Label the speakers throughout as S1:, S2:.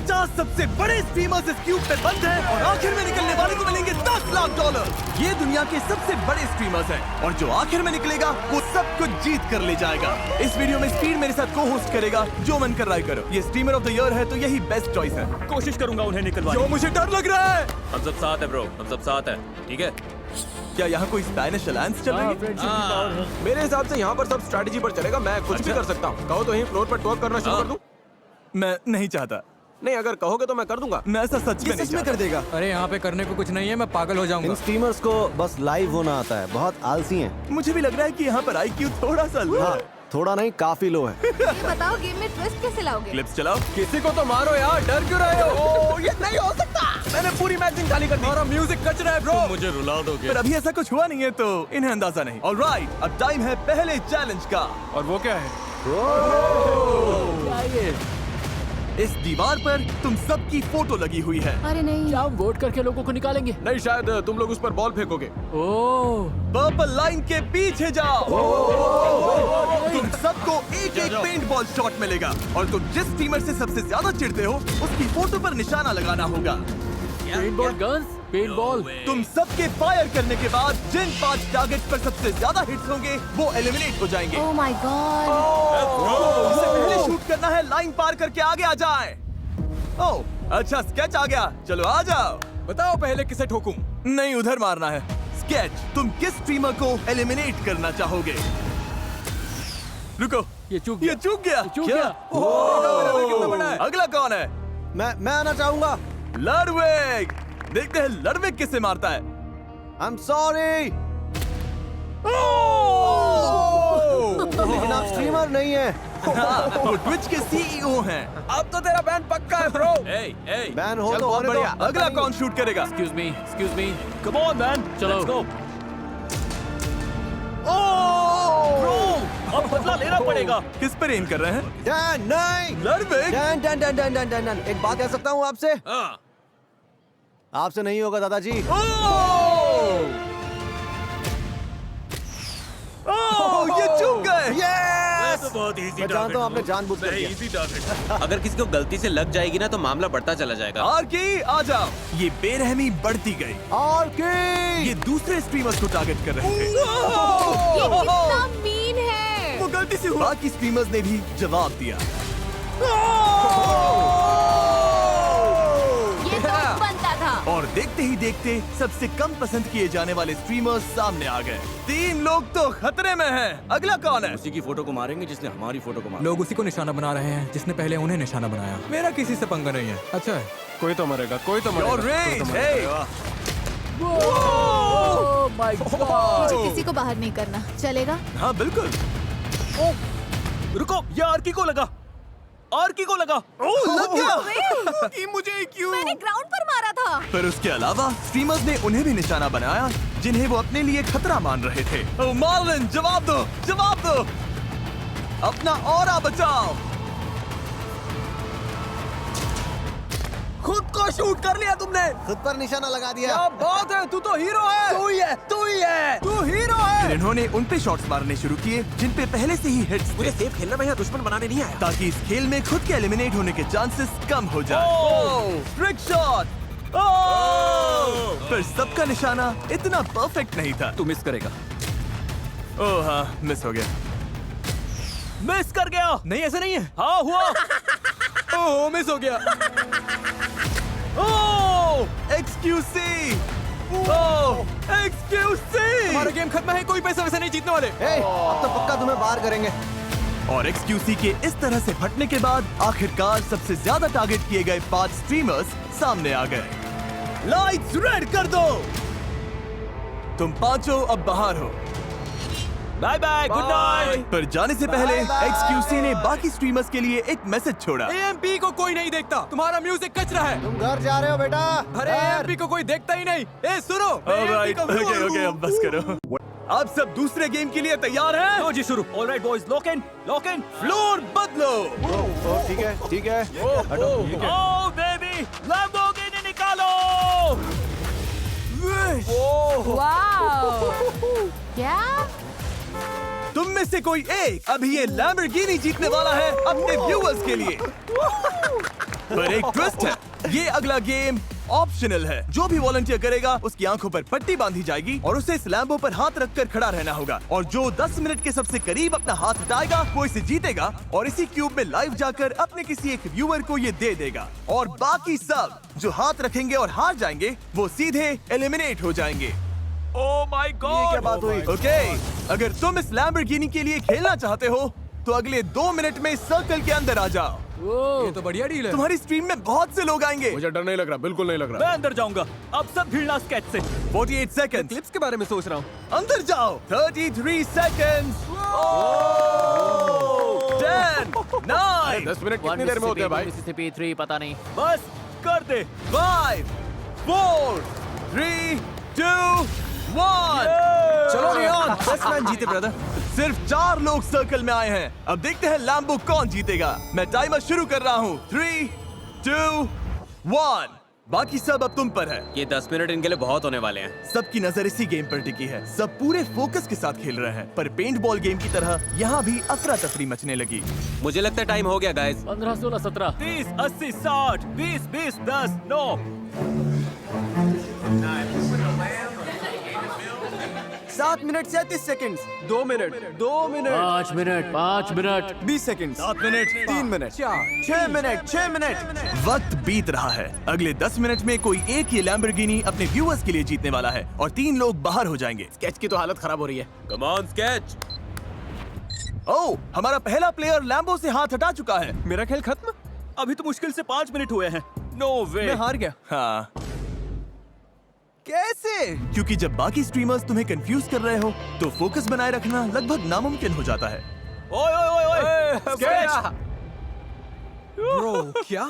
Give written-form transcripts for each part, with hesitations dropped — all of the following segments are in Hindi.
S1: 50 सबसे बड़े स्ट्रीमर्स इस क्यूब पे बंद हैं और आखिर में निकलने वाले को मिलेंगे $10 लाख। ये दुनिया के सबसे बड़े स्ट्रीमर्स हैं और जो आखिर में निकलेगा वो सब कुछ जीत कर ले जाएगा। इस वीडियो में स्पीड मेरे साथ को होस्ट करेगा, जो मन कर रहा है करो। ये स्ट्रीमर ऑफ द ईयर है तो यही बेस्ट चॉइस है।
S2: कोशिश करूंगा उन्हें निकलवाने।
S1: जो मुझे डर लग रहा है।
S2: हम सब साथ है ब्रो, हम सब साथ है, ठीक है?
S1: क्या यहाँ कोई स्पैनिश अलायंस चल रही है?
S3: मेरे हिसाब से यहाँ पर सब स्ट्रैटेजी पर चलेगा। मैं कुछ भी कर सकता हूँ। कहो तो यहीं फ्लोर पर टॉक करना शुरू कर दूं?
S1: मैं नहीं चाहता।
S3: नहीं, अगर कहोगे तो मैं कर दूंगा।
S1: मैं ऐसा सच में नहीं
S4: कर देगा।
S5: अरे यहाँ पे करने को कुछ नहीं है, मैं पागल हो जाऊंगा।
S4: इन स्ट्रीमर्स को बस लाइव होना आता है, बहुत आलसी हैं।
S1: मुझे भी लग रहा है कि यहाँ पर IQ थोड़ा सा लो
S4: हाँ,
S1: है।
S4: थोड़ा नहीं, काफी लो है।
S6: ये बताओ गेम में ट्विस्ट कैसे लाओगे?
S1: क्लिप्स चलाओ।
S3: किसी को तो मारो यार, डर क्यों रहे हो? ये नहीं हो सकता। मैंने पूरी मैचिंग खाली कर दी।
S5: हमारा म्यूजिक कच रहा है ब्रो।
S2: मुझे रुला दोगे?
S1: पर अभी ऐसा कुछ हुआ नहीं है तो इन्हें अंदाजा नहीं। ऑलराइट, अब टाइम है पहले चैलेंज का।
S3: और वो क्या है?
S1: इस दीवार पर तुम सबकी फोटो लगी हुई है।
S6: अरे नहीं,
S5: क्या हम वोट करके लोगों को निकालेंगे?
S3: नहीं, शायद तुम लोग उस पर बॉल फेंकोगे।
S5: ओह,
S1: पर्पल लाइन के पीछे जाओ। तुम सबको एक एक पेंट बॉल शॉट मिलेगा और तुम जिस टीमर से सबसे ज्यादा चिढ़ते हो उसकी फोटो पर निशाना लगाना होगा।
S5: Paintball guns, paintball.
S1: तुम सबके फायर करने के बाद जिन 5 टारगेट पर सबसे ज्यादा हिट्स होंगे वो एलिमिनेट हो जाएंगे।
S6: Oh my God.
S1: इससे पहले शूट करना है, लाइन पार करके आगे आ जाए। ओह अच्छा, स्केच आ गया, चलो आ जाओ।
S3: बताओ पहले किसे ठोकूं?
S1: नहीं, उधर मारना है। स्केच, तुम किस स्ट्रीमर को एलिमिनेट करना चाहोगे? रुको,
S5: ये चूक
S1: ये चूक गया।
S5: चूक
S1: क्या?
S5: गया।
S1: कितना बड़ा है? अगला कौन है?
S4: मैं आना चाहूंगा।
S1: लडविग। देखते हैं लडविग किसे मारता है।
S4: आई एम सॉरी, लेकिन आप स्ट्रीमर नहीं है।
S1: हाँ, वो ट्विच के CEO हैं।
S3: अब तो तेरा बैन पक्का है ब्रो।
S4: बैन हो
S3: चल,
S4: तो
S3: बहुत
S4: होने दो।
S3: बढ़िया।
S1: अगला कौन शूट करेगा?
S5: Excuse me.
S2: Come on man,
S5: चलो।
S2: Let's go. अब बदला लेना पड़ेगा।
S1: किस पर एम कर रहे हैं?
S4: डैन नहीं।
S1: लडविग।
S4: डैन, एक बात कह सकता हूँ आपसे?
S2: हाँ।
S4: आपसे नहीं होगा दादाजी।
S1: ये चूक गए।
S4: यस!
S2: तो बहुत इजी
S4: मैं जानता हूँ आपने जानबूझकर किया।
S2: Easy target. अगर किसी को गलती से लग जाएगी ना तो मामला बढ़ता चला जाएगा।
S1: आरकी आ जाओ। ये बेरहमी बढ़ती गई।
S4: और
S1: ये दूसरे स्ट्रीमर्स को टारगेट कर रहे थे।
S6: ये कितना मीन है।
S1: वो गलती से हुआ। बाकी स्ट्रीमर्स ने भी जवाब दिया।
S6: ये तो बनता था।
S1: और देखते ही देखते सबसे कम पसंद किए जाने वाले स्ट्रीमर्स सामने आ गए। 3 लोग तो खतरे में हैं। अगला कौन है?
S2: उसी की फोटो को मारेंगे जिसने हमारी फोटो को मारा।
S5: लोग उसी को निशाना बना रहे हैं जिसने पहले उन्हें निशाना बनाया। मेरा किसी से पंगा नहीं है। अच्छा है।
S3: कोई तो मरेगा, कोई तो
S1: Your
S3: मरेगा।
S1: range, hey!
S5: Oh my God.
S6: मुझे किसी को बाहर नहीं करना, चलेगा?
S1: हाँ बिल्कुल।
S2: रुको, ये आरकी को लगा। आरकी को लगा।
S1: लग गया।
S3: कि मुझे क्यों?
S6: मैंने ग्राउंड पर मारा था।
S1: पर उसके अलावा स्ट्रीमर्स ने उन्हें भी निशाना बनाया जिन्हें वो अपने लिए खतरा मान रहे थे। ओह मार्लिन, जवाब दो, जवाब दो। अपना ऑरा बचाओ।
S3: खुद को शूट कर लिया तुमने।
S4: खुद पर निशाना लगा दिया।
S3: क्या बात है, तू तो हीरो है। तू ही है, तू ही है, तू हीरो है।
S1: फिर इन्होंने उन पे शॉट्स मारने शुरू किए जिन पे पहले से ही हिट्स थे,
S3: मुझे सेफ खेलना, मैं यहाँ दुश्मन बनाने नहीं आया।
S1: ताकि इस खेल में खुद के एलिमिनेट होने के चांसेस कम हो जाए। Trick shot. पर सबका निशाना इतना परफेक्ट नहीं था।
S2: तू मिस करेगा।
S1: ओह हाँ, मिस हो गया।
S2: मिस कर गया।
S5: नहीं ऐसा नहीं है।
S2: हाँ हुआ।
S5: ओह मिस हो गया।
S1: ओह एक्सक्यूसी। ओह एक्सक्यूसी।
S5: हमारा गेम खत्म है, कोई पैसा वैसा नहीं जीतने वाले।
S4: ए, अब तो पक्का तुम्हें बाहर करेंगे।
S1: और एक्सक्यूसी के इस तरह से फटने के बाद आखिरकार सबसे ज्यादा टारगेट किए गए 5 स्ट्रीमर्स सामने आ गए। लाइट्स रेड कर दो। तुम पांचों अब बाहर हो।
S2: Bye bye, good night.
S1: पर जाने से पहले
S4: Bye bye.
S1: एक्सक्यूसी ने बाकी स्ट्रीमर्स के लिए एक मैसेज छोड़ा।
S5: AMP को कोई नहीं देखता, तुम्हारा म्यूजिक कच रहा है।
S4: तुम घर जा रहे हो बेटा।
S5: अरे
S4: घर।
S5: AMP को कोई देखता ही नहीं। ए सुनो,
S1: ऑलराइट, ओके अब बस करो। आप सब दूसरे गेम के लिए तैयार हैं?
S2: लो जी शुरू। Alright boys, lock in.
S1: Floor बदलो।
S4: ओ, ठीक है, ठीक है। हटो।
S2: ओह बेबी, लैम्बोर्गिनी निकालो।
S6: वाओ। क्या?
S1: तुम में से कोई एक अभी ये लैम्बोर्गिनी जीतने वाला है अपने व्यूअर्स के लिए। पर एक ट्विस्ट है, ये अगला गेम ऑप्शनल है। जो भी वॉलंटियर करेगा उसकी आंखों पर पट्टी बांधी जाएगी और उसे इस लैम्बो पर हाथ रखकर खड़ा रहना होगा, और जो 10 मिनट के सबसे करीब अपना हाथ हटाएगा वो इसे जीतेगा और इसी क्यूब में लाइव जाकर अपने किसी एक व्यूअर को ये दे देगा। और बाकी सब जो हाथ रखेंगे और हार जाएंगे वो सीधे एलिमिनेट हो जाएंगे।
S2: ओह माय
S4: ये क्या बात हुई?
S1: ओके, अगर तुम इस लैम्बोर्गिनी के लिए खेलना चाहते हो तो अगले 2 मिनट में सर्कल के अंदर आ जाओ।
S5: ये तो बढ़िया डील है।
S1: तुम्हारी स्ट्रीम में बहुत से लोग आएंगे।
S3: मुझे डर नहीं लग रहा, बिल्कुल नहीं लग रहा।
S2: मैं अंदर जाऊंगा, अब सब भिड़ना स्केच से।
S1: 48 सेकंड्स,
S3: क्लिप्स के बारे में सोच रहा हूँ।
S1: अंदर जाओ। 33 सेकंड्स, 10, 9,
S3: 10 मिनट कितनी देर में होते हैं भाई?
S7: मिसिसिपी 3 पता नहीं।
S2: बस कर दे।
S1: 5, 4, 3, 2, 1।
S3: चलो रियान, 10 मैच जीते ब्रदर।
S1: सिर्फ 4 लोग सर्कल में आए हैं। अब देखते हैं लैम्बो कौन जीतेगा। मैं टाइमर शुरू कर रहा हूँ। 3, 2, 1। बाकी सब अब तुम पर है।
S2: ये 10 मिनट इनके लिए बहुत होने वाले हैं।
S1: सबकी नजर इसी गेम पर टिकी है। सब पूरे फोकस के साथ खेल रहे हैं, पर पेंट बॉल गेम की तरह यहाँ भी अफरा तफरी मचने लगी।
S2: मुझे लगता है टाइम हो गया guys.
S7: 15, 16, 17।
S2: 30, 80, 60, 20, 20, 10, 9।
S4: 7 minute 37 second.
S3: 2 minute, 2 minute,
S7: 5 minute, 5 minute.
S4: 20 second.
S1: 7 minute,
S4: 3 minute. 6 minute, 6 minute.
S1: वक्त बीत रहा है। अगले 10 मिनट में कोई एक ये लैम्बोर्गिनी अपने व्यूअर्स के लिए जीतने वाला है और 3 लोग बाहर हो जाएंगे।
S3: स्केच की तो हालत खराब हो रही है।
S2: Come on sketch.
S1: ओह, हमारा पहला प्लेयर लैम्बो से हाथ हटा चुका है।
S3: मेरा खेल खत्म।
S2: अभी तो मुश्किल से 5 मिनट हुए हैं। नो वे।
S3: मैं हार गया।
S1: हाँ,
S3: कैसे?
S1: क्योंकि जब बाकी स्ट्रीमर्स तुम्हें कंफ्यूज कर रहे हो तो फोकस बनाए रखना लगभग नामुमकिन हो जाता है।
S2: ओए ओए ओए ओए।
S3: स्केच।
S5: ब्रो, क्या?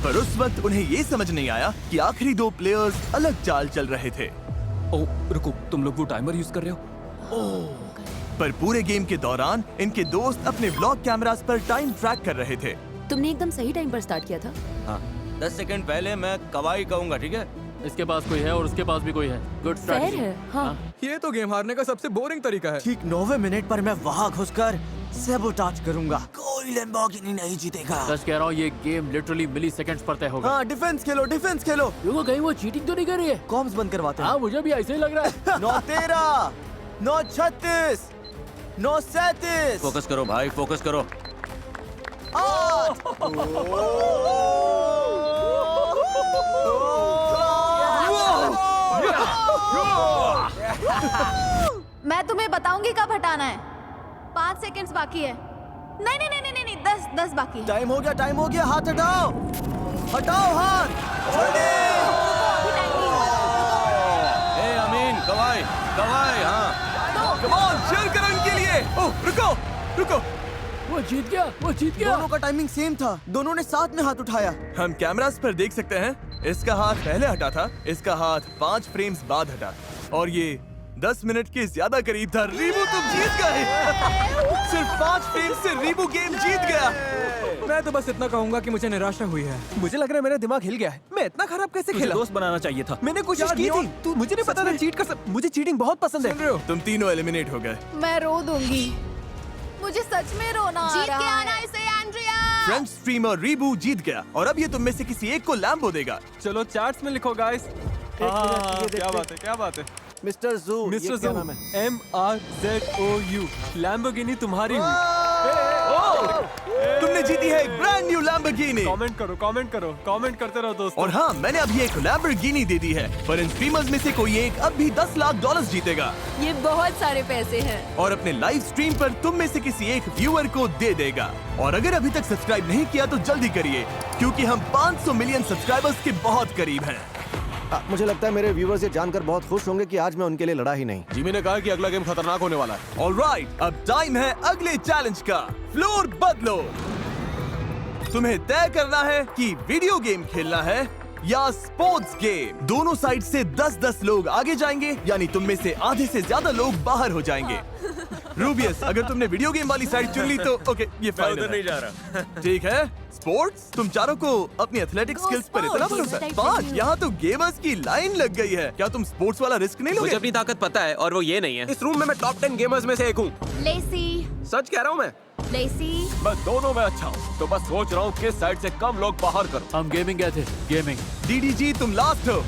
S1: पर उस वक्त उन्हें ये समझ नहीं आया कि आखिरी 2 प्लेयर्स अलग चाल चल रहे थे।
S3: ओह रुको, तुम लोग वो टाइमर यूज कर रहे हो?
S1: पर पूरे गेम के दौरान इनके दोस्त अपने व्लॉग कैमरास पर टाइम ट्रैक कर रहे थे।
S8: तुमने एकदम सही टाइम पर स्टार्ट किया था।
S2: हाँ, 10 सेकंड पहले मैं कवाई कहूंगा, ठीक है?
S7: इसके पास कोई है और उसके पास भी कोई है। Good
S8: fair
S7: strategy.
S8: है। हाँ।
S5: ये तो गेम हारने का सबसे बोरिंग तरीका है।
S4: ठीक 9वें मिनट पर मैं वहाँ घुसकर सैबोटाज करूंगा। कोई लैम्बोर्गिनी नहीं जीतेगा।
S7: सच कह रहा हूँ, ये गेम लिटरली मिली सेकंड्स पर तय होगा।
S4: हाँ, डिफेंस खेलो, डिफेंस खेलो।
S7: रुको, कहीं वो चीटिंग तो नहीं कर रही है?
S4: कॉम्स बंद करवाते हैं।
S7: हाँ, मुझे भी ऐसे ही लग रहा है।
S4: 9-13, 9-36, 9-37।
S2: फोकस करो भाई, फोकस करो।
S6: मैं तुम्हें बताऊंगी कब हटाना है। 5 सेकंड्स बाकी है। नहीं नहीं नहीं नहीं नहीं, 10 बाकी है।
S4: टाइम हो गया, टाइम हो गया। हाथ हटाओ, हटाओ हाथ, जल्दी।
S2: ए अमीन, कवाई, कवाई, हाँ।
S1: कम ऑन, cheer करो इनके लिए। ओह, रुको, रुको।
S7: वो जीत गया, वो जीत गया।
S4: दोनों का टाइमिंग सेम था। दोनों ने साथ में हाथ उठाया।
S1: हम कैमरास पर देख सकते हैं, इसका हाथ पहले हटा था, इसका हाथ 5 फ्रेम्स बाद हटा, और ये 10 मिनट के ज्यादा करीब था। रीबू तुम जीत गए। सिर्फ 5 फ्रेम्स से रीबू गेम जीत गया।
S5: मैं तो बस इतना कहूंगा कि मुझे निराशा हुई है।
S3: मुझे लग रहा है मेरा दिमाग हिल गया है। मैं इतना खराब कैसे खेला?
S2: दोस्त बनाना चाहिए था।
S3: मैंने कोशिश की थी। तू मुझे नहीं पता था चीट कर मुझे चीटिंग बहुत पसंद
S5: सुन रहे
S3: है।
S5: हो?
S1: तुम तीनों एलिमिनेट हो गए।
S6: मैं रो दूंगी। मुझे सच में रोना आ
S8: जीत
S6: रहा
S8: के
S6: है।
S8: आना इसे एंड्रिया।
S1: फ्रेंच स्ट्रीमर रीबू जीत गया और अब ये तुम में से किसी एक को लैम्बो देगा।
S3: चलो चैट्स में लिखो गाइस। क्या बात है, क्या बात है?
S4: मिस्टर जू,
S3: मिस्टर
S4: ये क्या
S3: जू,
S4: नाम है?
S3: MRZOU, लैम्बोर्गिनी तुम्हारी हुई।
S1: तुमने जीती है एक ब्रांड न्यू लैम्बोर्गिनी।
S3: कमेंट करो, कमेंट करो, कमेंट करते रहो दोस्तों।
S1: और हाँ, मैंने अभी एक लैम्बोर्गिनी दे दी है, पर इन स्ट्रीमर्स में से कोई एक अब भी $10 लाख जीतेगा
S8: ये बहुत सारे पैसे हैं।
S1: और अपने लाइव स्ट्रीम पर तुम में से किसी एक व्यूअर को दे देगा। और अगर अभी तक सब्सक्राइब नहीं किया तो जल्दी करिए, क्योंकि हम 500 मिलियन सब्सक्राइबर्स के बहुत करीब हैं।
S4: मुझे लगता है मेरे व्यूवर्स ये जानकर बहुत खुश होंगे कि आज मैं उनके लिए लड़ा ही नहीं।
S3: जिमी ने कहा कि अगला गेम खतरनाक होने वाला है।
S1: ऑलराइट, अब टाइम है अगले चैलेंज का। फ्लोर बदलो। तुम्हें तय करना है कि वीडियो गेम खेलना है या स्पोर्ट्स गेम। दोनों साइड से 10-10 लोग आगे जाएंगे, यानी तुम में से आधे से ज्यादा लोग बाहर हो जाएंगे। रूबियस, अगर तुमने वीडियो गेम वाली साइड चुन ली तो ओके, ये फाइनल
S2: उधर
S1: है।
S2: नहीं जा रहा।
S1: ठीक है। स्पोर्ट्स, तुम चारों को अपनी एथलेटिक स्किल्स पर इतना भरोसा है? 5, यहाँ तो गेमर्स की लाइन लग गई है। क्या तुम स्पोर्ट्स वाला रिस्क नहीं
S2: मुझे
S1: लोगे?
S2: अपनी ताकत पता है और वो ये नहीं है।
S3: इस रूम में मैं टॉप 10 गेमर्स में से एक हूँ।
S6: लेसी,
S3: सच कह रहा हूँ मैं।
S6: लेसी,
S3: मैं दोनों में अच्छा हूँ, तो बस सोच रहा हूँ किस साइड से कम लोग बाहर करूँ।
S7: हम गेमिंग गए थे, गेमिंग।
S1: डीडीजी तुम लास्ट हो।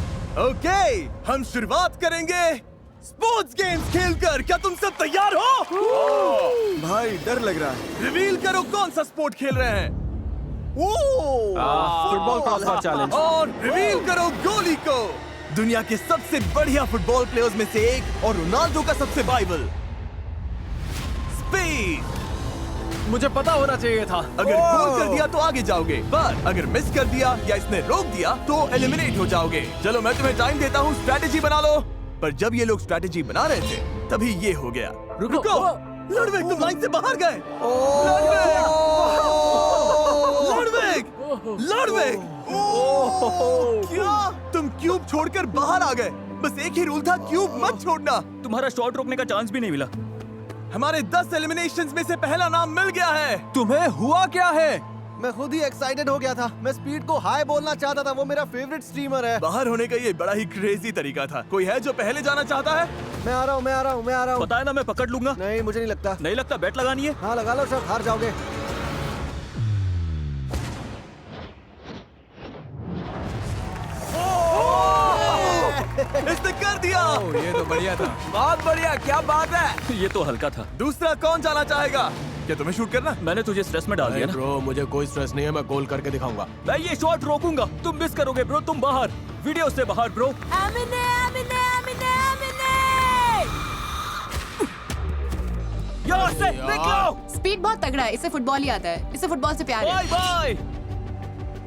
S1: ओके, हम शुरुआत करेंगे स्पोर्ट्स गेम्स खेलकर। क्या तुम सब तैयार हो?
S4: भाई डर लग रहा है।
S1: रिवील करो कौन सा स्पोर्ट खेल रहे हैं।
S3: Football crossbar challenge.
S1: और रिवील करो गोली को। दुनिया के सबसे बढ़िया फुटबॉल प्लेयर्स में से एक और रोनाल्डो का सबसे बाइबल स्पीड।
S3: मुझे पता होना चाहिए था।
S1: अगर गोल कर दिया तो आगे जाओगे, पर अगर मिस कर दिया या इसने रोक दिया तो एलिमिनेट हो जाओगे। चलो मैं तुम्हें टाइम देता हूँ, स्ट्रैटेजी बना लो। पर जब ये लोग स्ट्रैटेजी बना रहे थे तभी ये हो गया। रुको, लड़वेग तुम लाइन से बाहर गए। लड़वेग क्या तुम क्यूब छोड़कर बाहर आ गए? बस एक ही रूल था, क्यूब मत छोड़ना।
S3: तुम्हारा शॉट रोकने का चांस भी नहीं मिला।
S1: हमारे 10 एलिमिनेशंस में से पहला नाम मिल गया है।
S3: तुम्हें हुआ क्या है?
S4: मैं खुद ही एक्साइटेड हो गया था। मैं स्पीड को हाय बोलना चाहता था, वो मेरा फेवरेट स्ट्रीमर है।
S1: बाहर होने का ये बड़ा ही क्रेजी तरीका था। कोई है जो पहले जाना चाहता है?
S4: मैं आ रहा हूँ।
S3: बताया ना, मैं पकड़ लूंगा।
S4: नहीं मुझे नहीं लगता।
S3: नहीं लगता? बैट लगानी है।
S4: हाँ लगा लो सर, हार जाओगे।
S1: इसने कर दिया।
S5: ये तो बढ़िया था।
S3: बहुत बढ़िया, क्या बात है। ये तो हल्का था।
S1: दूसरा कौन जाना चाहेगा? क्या तुम्हें शूट करना?
S3: मैंने तुझे स्ट्रेस में डाल दिया ना।
S9: ब्रो मुझे कोई स्ट्रेस नहीं है, मैं गोल करके दिखाऊंगा।
S3: मैं ये शॉट रोकूंगा, तुम मिस करोगे ब्रो। तुम बाहर, वीडियो से बाहर ब्रो। यहाँ से निकलो।
S8: स्पीड बहुत तगड़ा है, इसे फुटबॉल ही आता है, इसे फुटबॉल से प्यार है।
S3: Bye bye.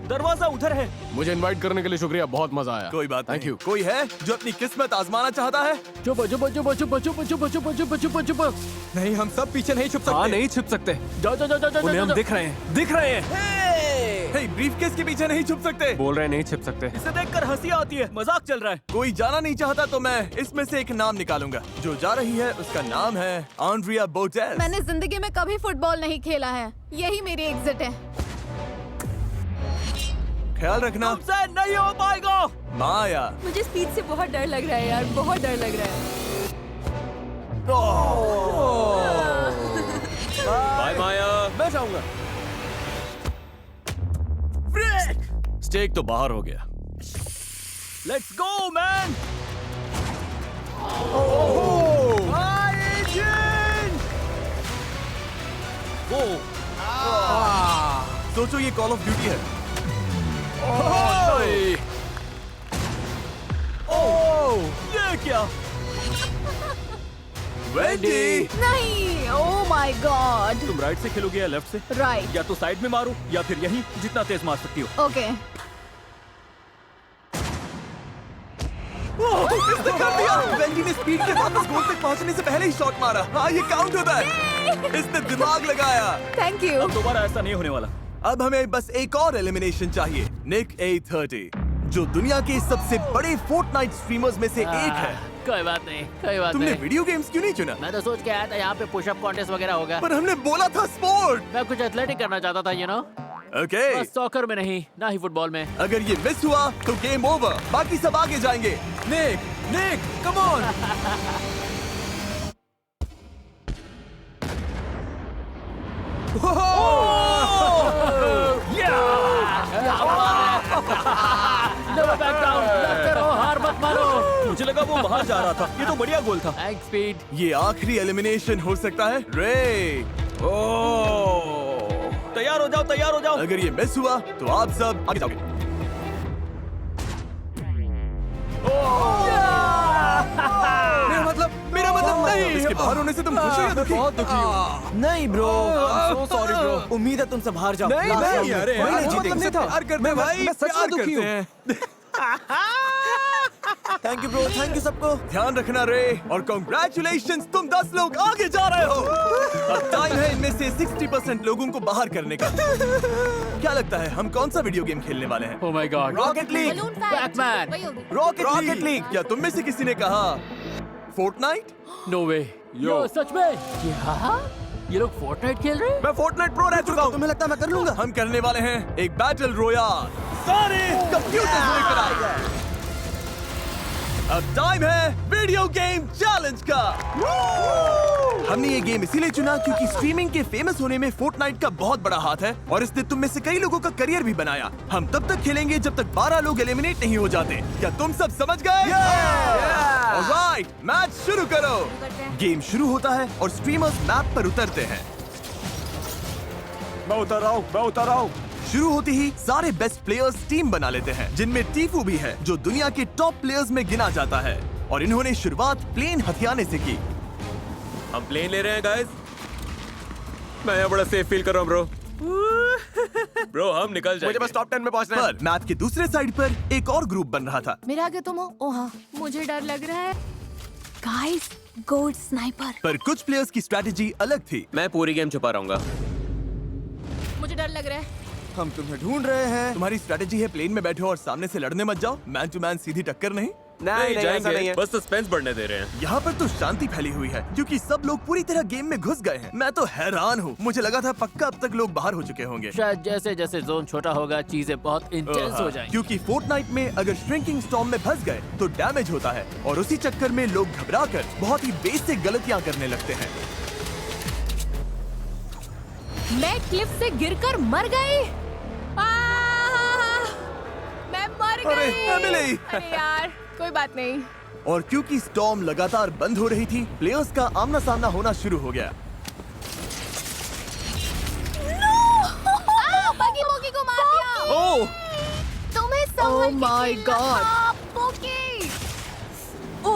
S3: दरवाजा उधर है।
S9: मुझे इनवाइट करने के लिए शुक्रिया, बहुत मजा आया।
S1: कोई बात
S9: थैंक
S1: नहीं।
S9: यू।
S1: कोई है जो अपनी किस्मत आजमाना चाहता है?
S7: चुप चुप चुप चुप चुप चुप चुप चुप चुप चुप।
S5: नहीं, हम सब पीछे नहीं छुप सकते।
S3: हाँ नहीं छुप सकते।
S7: जाओ जाओ जाओ जाओ
S3: उन्हें हम
S7: जाओ।
S3: दिख रहे हैं, दिख रहे हैं।
S1: हे, ब्रीफकेस के पीछे नहीं छुप सकते।
S3: बोल रहे हैं नहीं छिप सकते। इसे देखकर हंसी आती है, मजाक चल रहा है।
S1: कोई जाना नहीं चाहता तो मैं इसमें से एक नाम निकालूंगा। जो जा रही है उसका नाम है आंड्रिया बोटेस।
S6: मैंने जिंदगी में कभी फुटबॉल नहीं खेला है, यही मेरी एग्जिट है।
S1: ख्याल रखना।
S3: तुमसे नहीं हो पाएगा।
S1: माया।
S8: मुझे स्पीड से बहुत डर लग रहा है यार, बहुत डर लग रहा है।
S3: बाय माया।
S4: मैं जाऊंगा।
S3: स्टेक तो बाहर हो गया। Let's go man.
S1: सोचो ये कॉल ऑफ ड्यूटी है।
S3: ये क्या?
S1: वेंडी।
S6: नहीं, ओह माय गॉड।
S3: तुम राइट से खेलोगे या लेफ्ट से?
S6: राइट।
S3: या तो साइड में मारो या फिर यहीं, जितना तेज मार सकती हो।
S6: ओके।
S1: इसने कर दिया। वेंडी ने स्पीड के साथ उस गोल तक पहुंचने से पहले ही शॉट मारा। हाँ ये काउंट होता है। इसने दिमाग लगाया।
S6: Thank you.
S3: अब दोबारा ऐसा नहीं होने वाला।
S1: अब हमें बस एक और एलिमिनेशन चाहिए। निक A30 जो दुनिया के सबसे बड़े फोर्टनाइट स्ट्रीमर्स में से एक है।
S7: कोई बात नहीं, कोई बात
S1: तुमने
S7: नहीं।
S1: वीडियो गेम्स क्यों नहीं चुना?
S7: मैं तो सोच के आया था यहाँ पे पुशअप कॉन्टेस्ट वगैरह होगा।
S1: पर हमने बोला था स्पोर्ट।
S7: मैं कुछ एथलेटिक करना चाहता था, यू नो।
S1: ओके।
S7: बस सॉकर में नहीं, ना ही फुटबॉल में।
S1: अगर ये मिस हुआ तो गेम ओवर। बाकी सब आगे जाएंगे। Nick come on.
S7: Never back down, लड़ते रहो, हार मत मानो।
S3: मुझे लगा वो बाहर जा रहा था। ये तो बढ़िया गोल था।
S7: Thanks speed.
S1: ये आखिरी एलिमिनेशन हो सकता है। रे
S3: तैयार हो जाओ, तैयार हो जाओ।
S1: अगर ये मिस हुआ तो आप सब आगे जाओगे। मेरा मतलब नहीं। इसके बाहर होने से तुम खुश हो या दुखी?
S4: बहुत दुखी हूँ। नहीं ब्रो, सॉरी ब्रो। उम्मीद है तुम सब हार जाओ।
S1: नहीं,
S4: Last
S1: नहीं,
S4: round।
S1: अरे
S4: कोई
S1: यार,
S4: नहीं जीतेगा।
S1: मतलब प्यार करते हैं भाई,
S4: मैं सच
S1: प्यार
S4: में दुखी
S1: करते
S4: हूँ। Thank you bro, thank you सबको।
S1: ध्यान रखना रे, और कांग्रेचुलेशंस, तुम 10 लोग आगे जा रहे हो। अब टाइम है इनमें से 60% लोगों को बाहर करने का। क्या लगता है हम कौन सा वीडियो गेम खेलने वाले हैं?
S7: Oh my God.
S1: Rocket league.
S7: Batman.
S1: Rocket league. क्या तुम में से किसी ने कहा फोर्टनाइट?
S7: No way. यो सच में? ये लोग फोर्टनाइट खेल रहे हैं?
S1: मैं फोर्टनाइट प्रो रह चुका हूँ।
S4: तुम्हें लगता है मैं कर लूंगा?
S1: हम करने वाले हैं एक बैटल रोयाल। सारे कंप्यूटर लेकर आए। अब टाइम है वीडियो गेम चैलेंज का। हमने ये गेम इसीलिए चुना क्योंकि स्ट्रीमिंग के फेमस होने में फोर्टनाइट का बहुत बड़ा हाथ है और इसने तुम में से कई लोगों का करियर भी बनाया। हम तब तक खेलेंगे जब तक 12 लोग एलिमिनेट नहीं हो जाते। क्या तुम सब समझ गए? ऑलराइट, मैच शुरू करो। गेम शुरू होता है और स्ट्रीमर्स मैप पर उतरते हैं।
S9: मैं उतर रहा हूँ।
S1: शुरू होते ही सारे बेस्ट प्लेयर्स टीम बना लेते हैं, जिनमें टीफू भी है जो दुनिया के टॉप प्लेयर्स में गिना जाता है। और इन्होंने शुरुआत प्लेन हथियाने से की।
S2: हम प्लेन ले रहे हैं गाइस। मैं यहाँ बड़ा सेफ फील कर रहा हूँ ब्रो। ब्रो हम निकल जाएंगे।
S9: मुझे बस टॉप 10 में पहुंचना है।
S1: पर मैप के दूसरे साइड पर एक और ग्रुप बन रहा था।
S8: मेरे आगे तुम हो। ओ हाँ, मुझे डर लग रहा है।
S6: Guys, gold sniper.
S1: पर कुछ प्लेयर्स की स्ट्रैटेजी अलग थी।
S2: मैं पूरी गेम छुपा रहूंगा।
S8: मुझे डर लग रहा है।
S4: हम तुम्हें ढूंढ रहे हैं।
S1: तुम्हारी स्ट्रैटेजी है प्लेन में बैठो और सामने से लड़ने मत जाओ। मैन टू मैन सीधी टक्कर नहीं।
S2: नहीं
S9: ऐसा नहीं
S2: जाएंगे,
S9: है।
S2: बस सस्पेंस बढ़ने दे रहे हैं।
S1: यहाँ पर तो शांति फैली हुई है क्योंकि सब लोग पूरी तरह गेम में घुस गए हैं। मैं तो हैरान हूँ। मुझे लगा था पक्का अब तक लोग बाहर हो चुके होंगे।
S7: शायद जैसे जैसे जोन छोटा होगा चीजें बहुत इंटेंस हो जाएंगी।
S1: क्योंकि फोर्टनाइट में अगर श्रिंकिंग स्टॉर्म में फंस गए तो डैमेज होता है और उसी चक्कर में लोग घबराकर बहुत ही बेसिक गलतियाँ करने लगते हैं।
S8: मैं क्लिफ से गिरकर मर गई। मैं मर
S1: अरे,
S8: गई।
S1: एमिली।
S8: अरे यार, कोई बात नहीं।
S1: और क्योंकि स्टॉर्म लगातार बंद हो रही थी, प्लेयर्स का आमना सामना होना शुरू हो गया।
S6: बगी बोगी को मार दिया।
S1: ओह,
S6: तुम्हें
S8: Oh my God.
S6: बोगी।
S8: ओ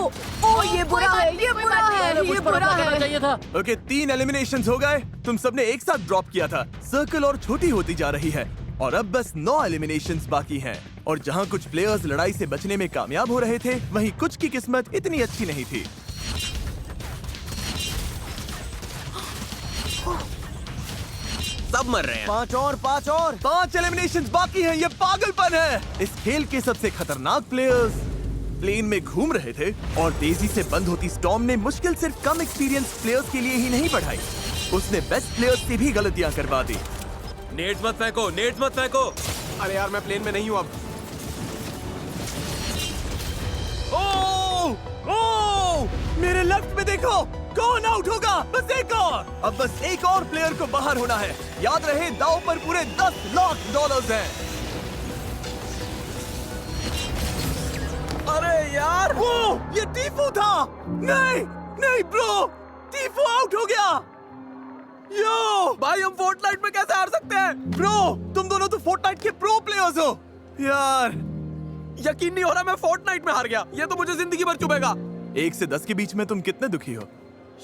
S8: ये बुरा है, ये बुरा है, ये बुरा है।
S7: चाहिए था।
S1: ओके, 3 एलिमिनेशंस हो गए। तुम सबने एक साथ ड्रॉप किया था। सर्कल और छोटी होती जा रही है और अब बस 9 एलिमिनेशंस बाकी हैं। और जहां कुछ प्लेयर्स लड़ाई से बचने में कामयाब हो रहे थे, वहीं कुछ की किस्मत इतनी अच्छी नहीं थी।
S2: सब मर रहे हैं।
S1: 5 एलिमिनेशंस बाकी हैं। ये पागलपन है। इस खेल के सबसे खतरनाक प्लेयर्स प्लेन में घूम रहे थे और तेजी से बंद होती स्टॉर्म ने मुश्किल सिर्फ कम एक्सपीरियंस प्लेयर्स के लिए ही नहीं बढ़ाई, उसने बेस्ट प्लेयर्स से भी गलतियां करवा दी।
S2: नेट्स मत फेंको, नेट्स मत फेंको।
S9: अरे यार, मैं प्लेन में नहीं हूँ अब।
S1: ओह, मेरे लेफ्ट में देखो, कौन आउट होगा? बस एक और। अब बस एक और प्लेयर को बाहर होना है। याद रहे, दांव पर पूरे $10 लाख हैं। अरे यार, वो ये टीफू था। नहीं ब्रो, टीफू आउट हो गया। यो भाई, हम फोर्टनाइट में कैसे हार सकते हैं? ब्रो, तुम दोनों तो फोर्टनाइट के प्रो प्लेयर्स हो। यार,
S9: यकीन नहीं हो रहा, मैं फोर्टनाइट में हार गया। ये तो मुझे जिंदगी भर चुभेगा।
S1: 1 से 10 के बीच में तुम कितने दुखी हो?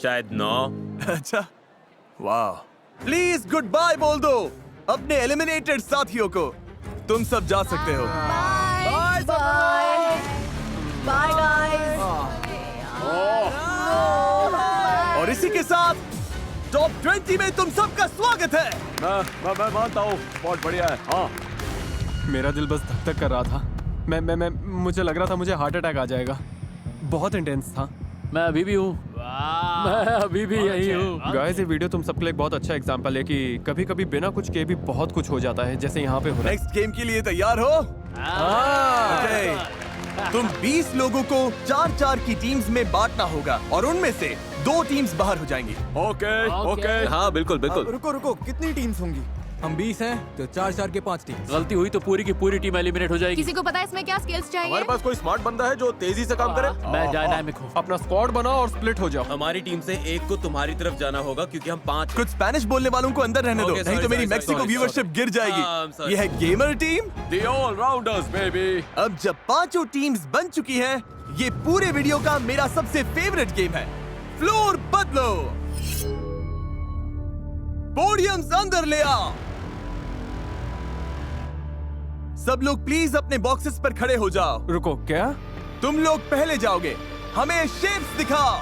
S2: शायद 9।
S1: अच्छा, वाह। प्लीज गुड बाय बोल दो अपने एलिमिनेटेड साथियों को। तुम सब जा सकते हो।
S6: Bye bye guys.
S1: और इसी के साथ टॉप 20 में तुम सबका स्वागत है।
S9: मैं मानता हूँ, बहुत बढ़िया है। हाँ, मेरा दिल बस धक धक कर रहा था। मुझे लग रहा था मुझे हार्ट अटैक आ जाएगा। बहुत इंटेंस था।
S7: मैं अभी भी हूँ। मैं अभी भी यही हूँ।
S9: गाइस, ये वीडियो तुम सबके लिए एक बहुत अच्छा एग्जांपल है कि कभी-कभी बिना कुछ किए भी बहुत कुछ हो जाता है, जैसे यहाँ पे हो रहा है।
S1: नेक्स्ट गेम के लिए तैयार हो? ओके। तुम 20 लोगों को 4-4 की टीम्स में बांटना होगा और उनमें से 2 टीम्स बाहर हो जाएंगी।
S9: ओके।
S2: हाँ बिल्कुल बिल्कुल।
S4: रुको, कितनी टीम्स होंगी?
S5: हम 20 हैं तो 4-4 के 5 टीम।
S7: गलती हुई तो पूरी की पूरी टीम एलिमिनेट हो जाएगी।
S8: किसी को पता है इसमें क्या स्किल्स चाहिए?
S9: हमारे पास कोई स्मार्ट बंदा है जो तेजी से काम करे?
S7: मैं डायनामिक हूँ।
S9: अपना स्क्वाड बनाओ और स्प्लिट हो जाओ।
S2: हमारी टीम से एक को तुम्हारी तरफ जाना होगा क्योंकि हम 5
S1: कुछ स्पेनिश बोलने वालों को अंदर रहने दो,
S2: Okay,
S1: नहीं तो
S2: sorry,
S1: मेरी
S2: sorry,
S1: Mexico
S2: sorry,
S1: viewership
S2: sorry.
S1: गिर जाएगी।
S2: I'm sorry.
S1: ये है gamer team.
S9: The all-rounders, baby.
S1: अब जब 5 टीम्स बन चुकी हैं, ये पूरे वीडियो का मेरा सबसे फेवरेट गेम है। फ्लोर बदलो, पोडियम्स अंदर ले आओ। सब लोग प्लीज अपने बॉक्सेस पर खड़े हो जाओ।
S9: रुको, क्या?
S1: तुम लोग पहले जाओगे, हमें शेप्स दिखाओ।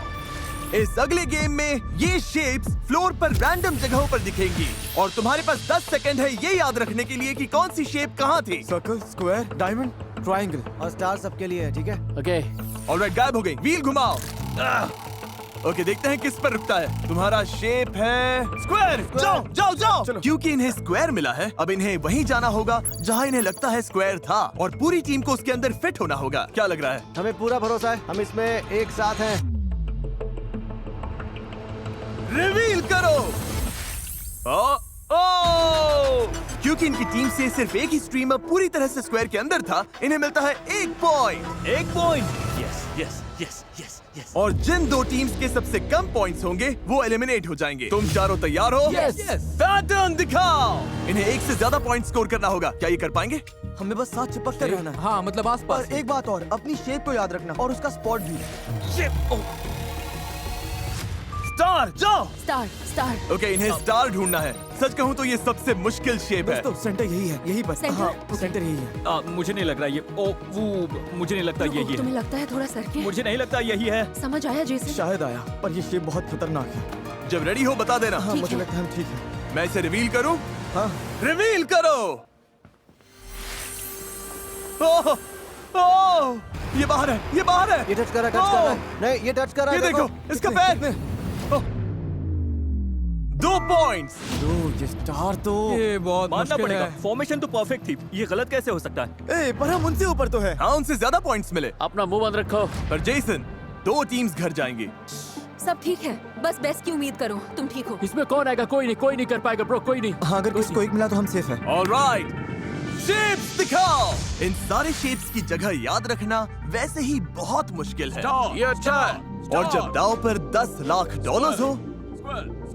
S1: इस अगले गेम में ये शेप्स फ्लोर पर रैंडम जगहों पर दिखेंगी और तुम्हारे पास 10 सेकंड है ये याद रखने के लिए कि कौन सी शेप कहाँ थी।
S4: सर्कल, स्क्वायर, डायमंड, ट्रायंगल और स्टार सबके लिए है, ठीक है?
S7: ओके।
S1: ऑलराइट, गायब हो गई। व्हील घुमाओ। ओके, देखते हैं किस पर रुकता है। तुम्हारा शेप है स्क्वायर। जाओ जाओ जाओ। क्योंकि इन्हें स्क्वायर मिला है, अब इन्हें वहीं जाना होगा जहां इन्हें लगता है स्क्वायर था, और पूरी टीम को उसके अंदर फिट होना होगा। क्या लग रहा है?
S4: हमें पूरा भरोसा है, हम इसमें एक साथ हैं।
S1: रिवील करो। ओ! क्योंकि इनकी टीम से सिर्फ एक ही स्ट्रीमर पूरी तरह से स्क्वायर के अंदर था, इन्हें मिलता है 1 point.
S3: 1 point. Yes yes yes yes yes.
S1: और जिन 2 टीम्स के सबसे कम पॉइंट्स होंगे वो एलिमिनेट हो जाएंगे। तुम चारों तैयार हो?
S7: Yes.
S1: पैटर्न दिखाओ। इन्हें 1 से ज्यादा पॉइंट स्कोर करना होगा। क्या ये कर पाएंगे?
S4: हमें बस साथ चिपक कर रहना है।
S5: हाँ मतलब आसपास।
S4: और एक बात और, अपनी शेप को याद रखना और उसका स्पॉट भी।
S1: स्टार जाओ।
S8: स्टार
S1: ओके, इन्हें स्टार ढूंढना है। सच कहूँ तो ये सबसे मुश्किल शेप है।
S4: दोस्तों सेंटर यही है, यही बस।
S8: सेंटर?
S4: हाँ, सेंटर यही है।
S3: मुझे नहीं लग रहा ये। ओ वो मुझे नहीं लगता यही है।
S8: तुम्हें लगता है थोड़ा सरके?
S3: मुझे नहीं लगता यही है।
S8: समझ आया जैसे?
S4: शायद आया, पर ये शेप बहुत खतरनाक है।
S1: जब रेडी हो बता देना।
S4: हाँ,
S8: ठीक
S4: मुझे
S8: है।
S4: लगता है हम ठीक है।
S1: मैं इसे रिवील करूं?
S4: हाँ।
S1: रिवील करो। ओह ओह, ये बाहर है, ये बाहर है।
S4: ये टच कर रहा है। नहीं, ये टच कर रहा है।
S1: ये देखो, इसका पैर। 2 पॉइंट्स।
S4: ये स्टार तो
S5: ये बहुत
S3: मानना
S5: मुश्किल
S3: पड़ेगा,
S5: है।
S3: फॉर्मेशन तो परफेक्ट थी। ये गलत कैसे हो सकता है?
S4: पर हम उनसे ऊपर तो है।
S1: हाँ, उनसे ज्यादा पॉइंट्स मिले।
S7: अपना मुंह बंद रखो।
S1: पर जेसन, 2 टीम्स घर जाएंगी।
S8: सब ठीक है, बस बेस्ट की उम्मीद करो। तुम ठीक हो?
S7: इसमें कौन आएगा? कोई नहीं कर पाएगा ब्रो, कोई नहीं।
S4: हाँ, अगर किसी को एक मिला तो हम सेफ है।
S1: ऑलराइट, शेप्स दिखाओ। इन सारे शेप्स की जगह याद रखना वैसे ही बहुत मुश्किल है।
S2: ये अच्छा है।
S1: और जब दाव पर $10 लाख हो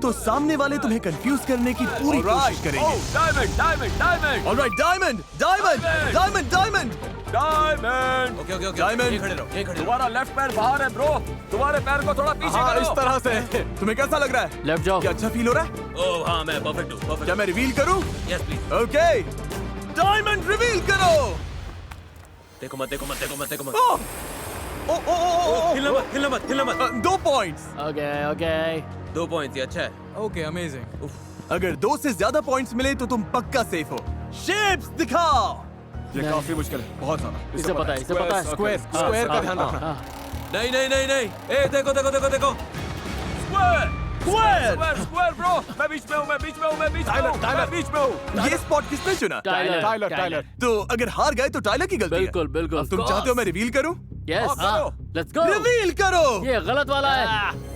S1: तो सामने वाले तुम्हें कंफ्यूज करने की पूरी कोशिश करेंगे।
S2: Diamond diamond diamond
S1: alright, diamond diamond diamond diamond
S2: diamond.
S3: Okay okay okay.
S1: Diamond.
S3: ये खड़े रहो, ये खड़े रहो।
S2: तुम्हारा लेफ्ट पैर बाहर है ब्रो। तुम्हारे पैर को थोड़ा पीछे
S1: हाँ,
S2: करो।
S1: इस तरह से। तुम्हें कैसा लग रहा है?
S7: लेफ्ट जाओ।
S1: क्या अच्छा फील हो रहा है?
S3: ओह हाँ, मैं परफेक्ट हूँ, परफेक्ट।
S1: क्या मैं रिवील करूं?
S3: Yes please.
S1: Okay, diamond reveal करो।
S3: देखो मत, देखो मत, देखो मत, देखो मत।
S1: ओ ओ ओ ओ
S3: हिलना मत, हिलना मत, हिलना मत।
S1: 2 पॉइंट्स।
S7: Okay okay.
S3: 2 पॉइंट्स, ये अच्छा है।
S5: Okay amazing.
S1: अगर 2 से ज्यादा पॉइंट्स मिले तो तुम पक्का सेफ हो। शेप्स दिखाओ।
S9: ये काफी मुश्किल है, बहुत ज्यादा।
S7: इसे पता है, इसे पता है।
S9: स्क्वायर स्क्वायर का ध्यान रखना।
S7: हाँ।
S3: नहीं नहीं नहीं नहीं। ए देखो देखो देखो देखो।
S2: Square square square bro. मैं बीच में हूँ, मैं बीच में हूँ, मैं बीच में हूँ, मैं बीच में हूँ।
S1: ये स्पॉट किसने चुना?
S7: टाइलर।
S1: तो अगर हार गए तो टाइलर की गलती है।
S7: बिल्कुल बिल्कुल।
S1: अब तुम चाहते हो मैं रिवील करूं?
S7: यस।
S2: करो।
S7: Let's go.
S1: रिवील करो।
S7: ये गलत वाला है।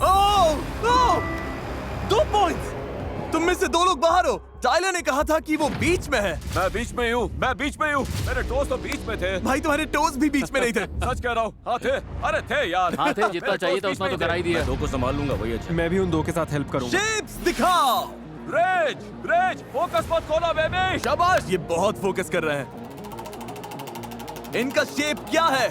S1: ओह ओह, 2 पॉइंट्स। तुम में से 2 लोग बाहर हो। टाइलर ने कहा था कि वो बीच में है।
S2: मैं बीच में हूँ, मैं बीच में हूँ। मेरे टोस तो बीच में थे।
S1: भाई तुम्हारे टोज भी बीच में नहीं थे।
S2: सच कह रहा हूँ। हाँ थे, अरे थे यार।
S7: हाँ थे, जितना चाहिए था उतना तो करा ही दिया।
S3: 2 को संभाल लूंगा, वही अच्छा।
S9: मैं भी उन 2 के साथ हेल्प करूंगा।
S1: शेप्स दिखाओ।
S2: रेज रेज फोकस मत खोला बेबी।
S1: शाबाश, ये बहुत फोकस कर रहे हैं। इनका शेप क्या है?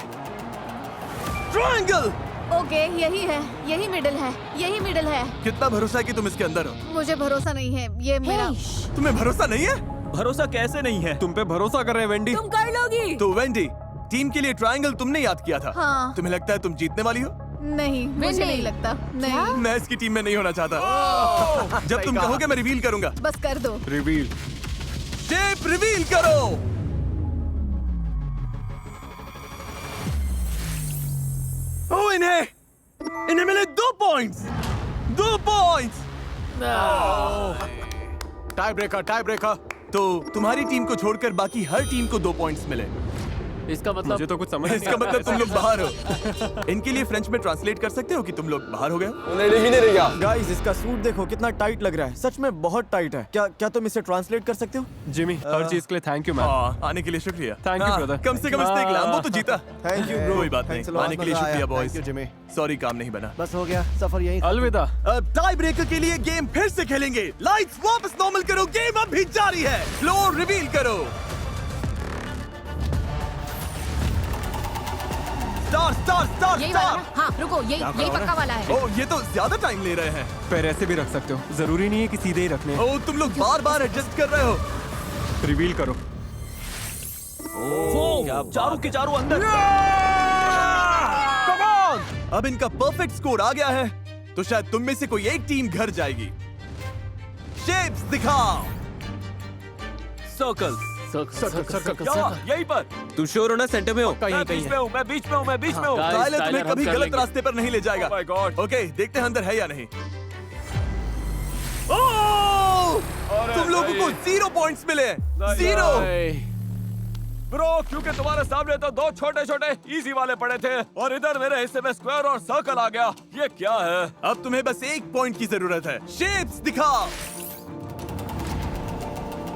S1: ट्रायंगल।
S6: ओके, यही है, यही मिडिल है, यही मिडिल है।
S1: कितना भरोसा है कि तुम इसके अंदर हो?
S6: मुझे भरोसा नहीं है, ये मेरा।
S1: तुम्हें भरोसा नहीं है?
S3: भरोसा कैसे नहीं है?
S9: तुम पे भरोसा कर रहे हैं वेंडी।
S8: तुम कर लोगी।
S1: तो वेंडी, टीम के लिए ट्रायंगल तुमने याद किया था।
S6: हाँ।
S1: तुम्हें लगता है तुम जीतने वाली हो?
S6: नहीं, मुझे नहीं लगता। नहीं,
S1: मैं इसकी टीम में नहीं होना चाहता। जब तुम कहोगे मैं रिवील करूंगा।
S6: बस कर दो।
S9: रिवील।
S1: शेप रिवील करो। ओ, इन्हें मिले 2 पॉइंट्स। 2 पॉइंट्स।
S9: Tie breaker.
S1: तो तुम्हारी टीम को छोड़कर बाकी हर टीम को 2 पॉइंट्स मिले।
S7: इसका मतलब
S9: मुझे तो कुछ समझ नहीं
S1: इसका मतलब तुम लोग बाहर हो। इनके लिए फ्रेंच में ट्रांसलेट कर सकते हो कि तुम लोग बाहर हो गए हो?
S4: गाइस, इसका सूट देखो कितना टाइट लग रहा है। सच में बहुत टाइट है। क्या तुम इसे ट्रांसलेट कर सकते हो?
S9: जिमी, हर चीज के लिए थैंक यू मैन।
S1: आने के लिए शुक्रिया।
S9: Thank you,
S1: हाँ,
S9: brother.
S1: कम से कम इसने एक लैम्बो तो जीता।
S4: Thank you bro.
S1: कोई बात नहीं, आने के लिए शुक्रिया बॉयज।
S4: जिमी।
S1: सॉरी, काम नहीं बना।
S4: बस हो गया, सफर यही।
S9: अलविदा।
S1: अब टाई ब्रेकर के लिए गेम फिर से खेलेंगे। लाइट्स वापस नॉर्मल करो, गेम अब भी जारी है। फ्लोर रिवील करो। स्टार।
S8: यही वाला ना? हाँ, रुको, यही पक्का वाला है।
S1: ओ, ये तो ज्यादा टाइम ले रहे हैं।
S9: पैर ऐसे भी रख सकते हो, जरूरी नहीं है कि सीधे ही रखने।
S1: ओ, तुम लोग बार एडजस्ट कर रहे हो।
S9: रिवील करो।
S3: चारों के चारों अंदर।
S1: अब इनका परफेक्ट स्कोर आ गया है, तो शायद तुम में से कोई एक टीम घर जाएगी। शेप्स दिखाओ।
S3: सर्कल
S9: यहीं पर।
S2: तुम श्योर हो ना सेंटर में हो?
S9: मैं बीच में हूँ, मैं बीच में हूँ, मैं बीच में हूँ।
S1: टाइलर तुम्हें कभी गलत रास्ते पर नहीं ले जाएगा।
S9: Oh my God.
S1: ओके, देखते हैं अंदर है या नहीं।
S9: अरे
S1: तुम लोगों को
S9: नहीं।
S1: 0 पॉइंट्स मिले। 0।
S9: ब्रो, क्योंकि तुम्हारे सामने तो 2 छोटे-छोटे इजी वाले पड़े थे और इधर मेरे हिस्से में स्क्वायर और सर्कल आ गया। ये क्या है?
S1: अब तुम्हें बस 1 पॉइंट की जरूरत है। शेप्स दिखाओ।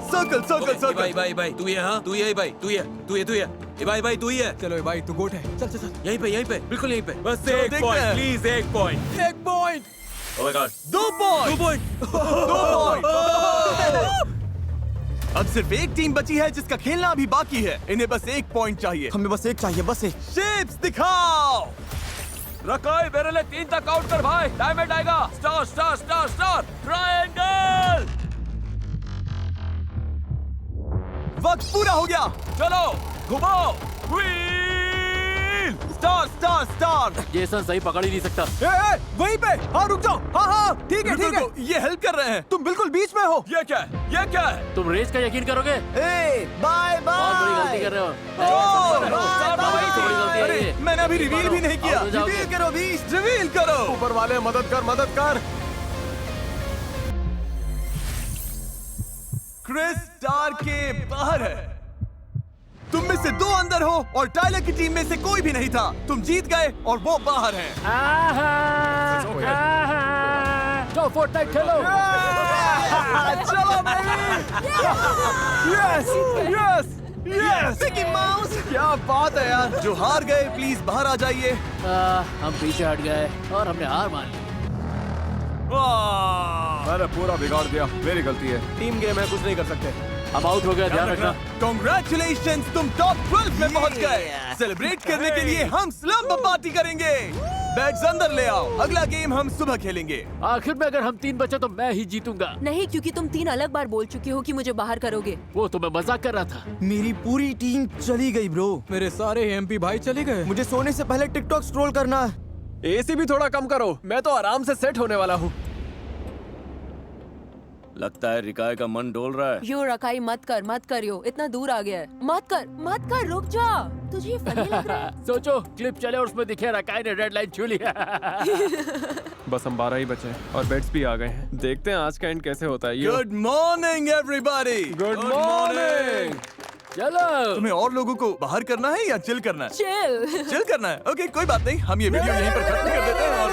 S1: सर्कल सर्कल
S2: भाई
S1: सर्कल।
S2: भाई तू ये, हाँ तू ये भाई, तू ये ये भाई तू ही है।
S5: चलो ये भाई तू गोट है, चल चल चल।
S2: यहीं पे बिल्कुल यहीं पे। बस
S1: चलो
S2: एक
S1: देखते
S2: पॉइंट
S1: हैं।
S2: प्लीज, एक point.
S5: 1 point.
S2: Oh my God,
S1: 2 point.
S2: 2 point.
S1: 2 point. अब सिर्फ एक टीम बची है जिसका खेलना अभी बाकी है। इन्हें बस 1 पॉइंट चाहिए।
S4: हमें बस एक चाहिए, बस एक।
S1: शेप्स दिखाओ।
S9: रकाई, मेरे लिए 3 तक काउंट कर भाई। डायमंड आएगा। Star star star star triangle.
S1: वक्त पूरा हो गया।
S9: चलो घुमाओ। Wheel.
S1: Star star star.
S7: Jason सही पकड़ ही नहीं सकता।
S1: वहीं पे। हाँ रुक जाओ। हाँ ठीक है ठीक है। ये हेल्प कर रहे हैं। तुम बिल्कुल बीच में हो।
S9: ये क्या है? ये क्या है?
S7: तुम रेस का यकीन करोगे?
S4: बाय
S7: बहुत बड़ी गलती कर रहे हो।
S1: बाय।
S7: बड़ी गलती है
S1: अरे
S7: ये।
S1: मैंने अभी रिवील भी नहीं किया।
S7: आओ तो जाओगे।
S1: रिवील करो बीच, रिवील करो।
S9: ऊपर वाले मदद कर, मदद कर।
S1: क्रिस स्टार के बाहर है। तुम में से 2 अंदर हो और टाइलर की टीम में से कोई भी नहीं था। तुम जीत गए और वो बाहर हैं।
S7: जाओ फोर्टनाइट खेलो।
S1: चलो baby. Yes yes yes. Mickey mouse, क्या बात है यार। जो हार गए प्लीज बाहर आ जाइए।
S7: हम पीछे हट गए और हमने हार मान ली।
S9: मैंने पूरा बिगाड़ दिया, मेरी गलती है। टीम गेम है, कुछ नहीं कर सकते।
S7: अब आउट हो गया, ध्यान रखना।
S1: Congratulations, तुम टॉप 12 में पहुंच गए। सेलिब्रेट करने के लिए हम स्लम्प पार्टी करेंगे। बैग्स अंदर ले आओ। अगला गेम हम सुबह खेलेंगे।
S7: आखिर में अगर हम 3 बचे तो मैं ही जीतूंगा।
S8: नहीं, क्योंकि तुम 3 अलग बार बोल चुके हो कि मुझे बाहर करोगे।
S7: वो तो मैं मजाक कर रहा था।
S4: मेरी पूरी टीम चली गई ब्रो।
S5: मेरे सारे एमपी भाई चले गए।
S4: मुझे सोने से पहले टिकटॉक स्क्रॉल करना है।
S9: एसी भी थोड़ा कम करो, मैं तो आराम से सेट होने वाला हूँ।
S3: लगता है रिकाय का मन डोल रहा है।
S8: यो रकाई, मत कर यो, इतना दूर आ गया है। मत कर, रुक जा। तुझे ये फनी लग रहा है?
S7: सोचो क्लिप चले और उसमें दिखे रकाई ने रेड लाइन छू लिया।
S9: बस हम 12 ही बचे हैं और बेड्स भी आ गए हैं। देखते हैं आज का एंड कैसे होता है।
S1: Good morning everybody.
S9: Good morning.
S7: चलो
S1: तुम्हें और लोगों को बाहर करना है या चिल करना है?
S8: चिल
S1: करना है। ओके कोई बात नहीं, हम ये वीडियो यहीं पर खत्म कर देते हैं। और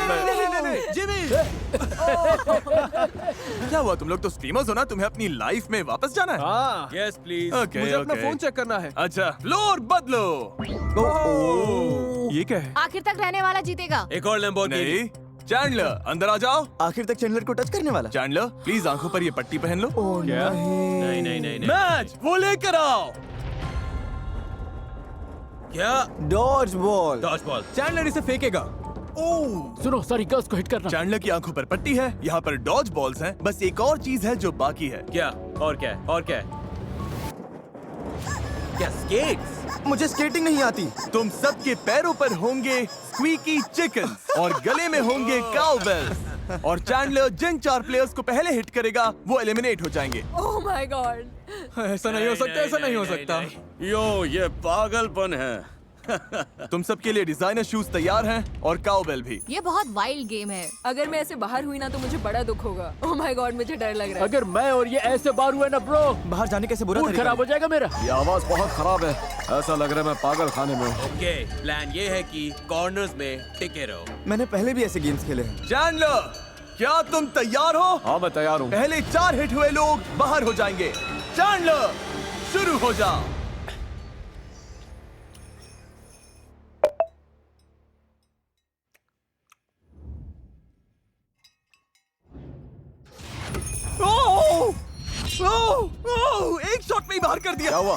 S1: नहीं जिमी। क्या हुआ, तुम लोग तो स्ट्रीमर्स हो ना, तुम्हें अपनी लाइफ में वापस जाना है?
S9: हाँ,
S2: यस प्लीज।
S1: ओके
S9: मुझे अपना फोन चेक करना है।
S1: अच्छा फ्लोर बदलो।
S9: ये क्या है?
S6: आखिर तक रहने वाला जीतेगा।
S2: एक और लैम्बोर्गिनी।
S1: नहीं, चैंडलर अंदर आ जाओ।
S4: आखिर तक चैंडलर को टच करने वाला।
S1: चैंडलर प्लीज आंखों पर ये पट्टी पहन लो।
S9: क्या?
S2: नहीं।
S1: मैच वो लेकर आओ।
S2: क्या?
S4: Dodge ball.
S2: Dodge ball.
S5: Chandler इसे फेंकेगा।
S7: सुनो, सारी गर्ल्स को हिट करना।
S1: चैंडलर की आंखों पर पट्टी है, यहाँ पर डॉज बॉल्स हैं। बस एक और चीज है जो बाकी है।
S2: क्या? और क्या है? क्या स्केट्स?
S4: मुझे स्केटिंग नहीं आती।
S1: तुम सबके पैरों पर होंगे स्क्वीकी चिकन और गले में होंगे काउबेल्स। और चैंडलर जिन 4 प्लेयर्स को पहले हिट करेगा वो एलिमिनेट हो जाएंगे।
S8: Oh my God.
S5: ऐसा नहीं हो सकता, ऐसा नहीं हो सकता।
S3: यो, ये पागलपन है।
S1: तुम सबके लिए डिजाइनर शूज तैयार हैं और काउबेल भी।
S6: ये बहुत वाइल्ड गेम है।
S8: अगर मैं ऐसे बाहर हुई ना तो मुझे बड़ा दुख होगा। ओह माय गॉड, मुझे डर लग रहा है।
S7: अगर मैं और ये ऐसे बार हुए ना ब्रो,
S4: बाहर जाने कैसे बुरा
S7: मूड
S4: तरीका
S7: खराब हो जाएगा मेरा।
S9: ये आवाज बहुत खराब है। ऐसा लग रहा है मैं पागल खाने में हूँ।
S2: ओके, प्लान ये है कि कॉर्नर्स में टिके रहो।
S4: मैंने पहले भी ऐसे गेम्स खेले हैं।
S1: चैंडलर क्या तुम तैयार हो?
S9: हाँ, मैं तैयार हूँ।
S1: पहले 4 हिट हुए लोग बाहर हो जाएंगे। चैंडलर शुरू हो जा। एक शॉट में ही बाहर कर दिया।
S9: क्या हुआ?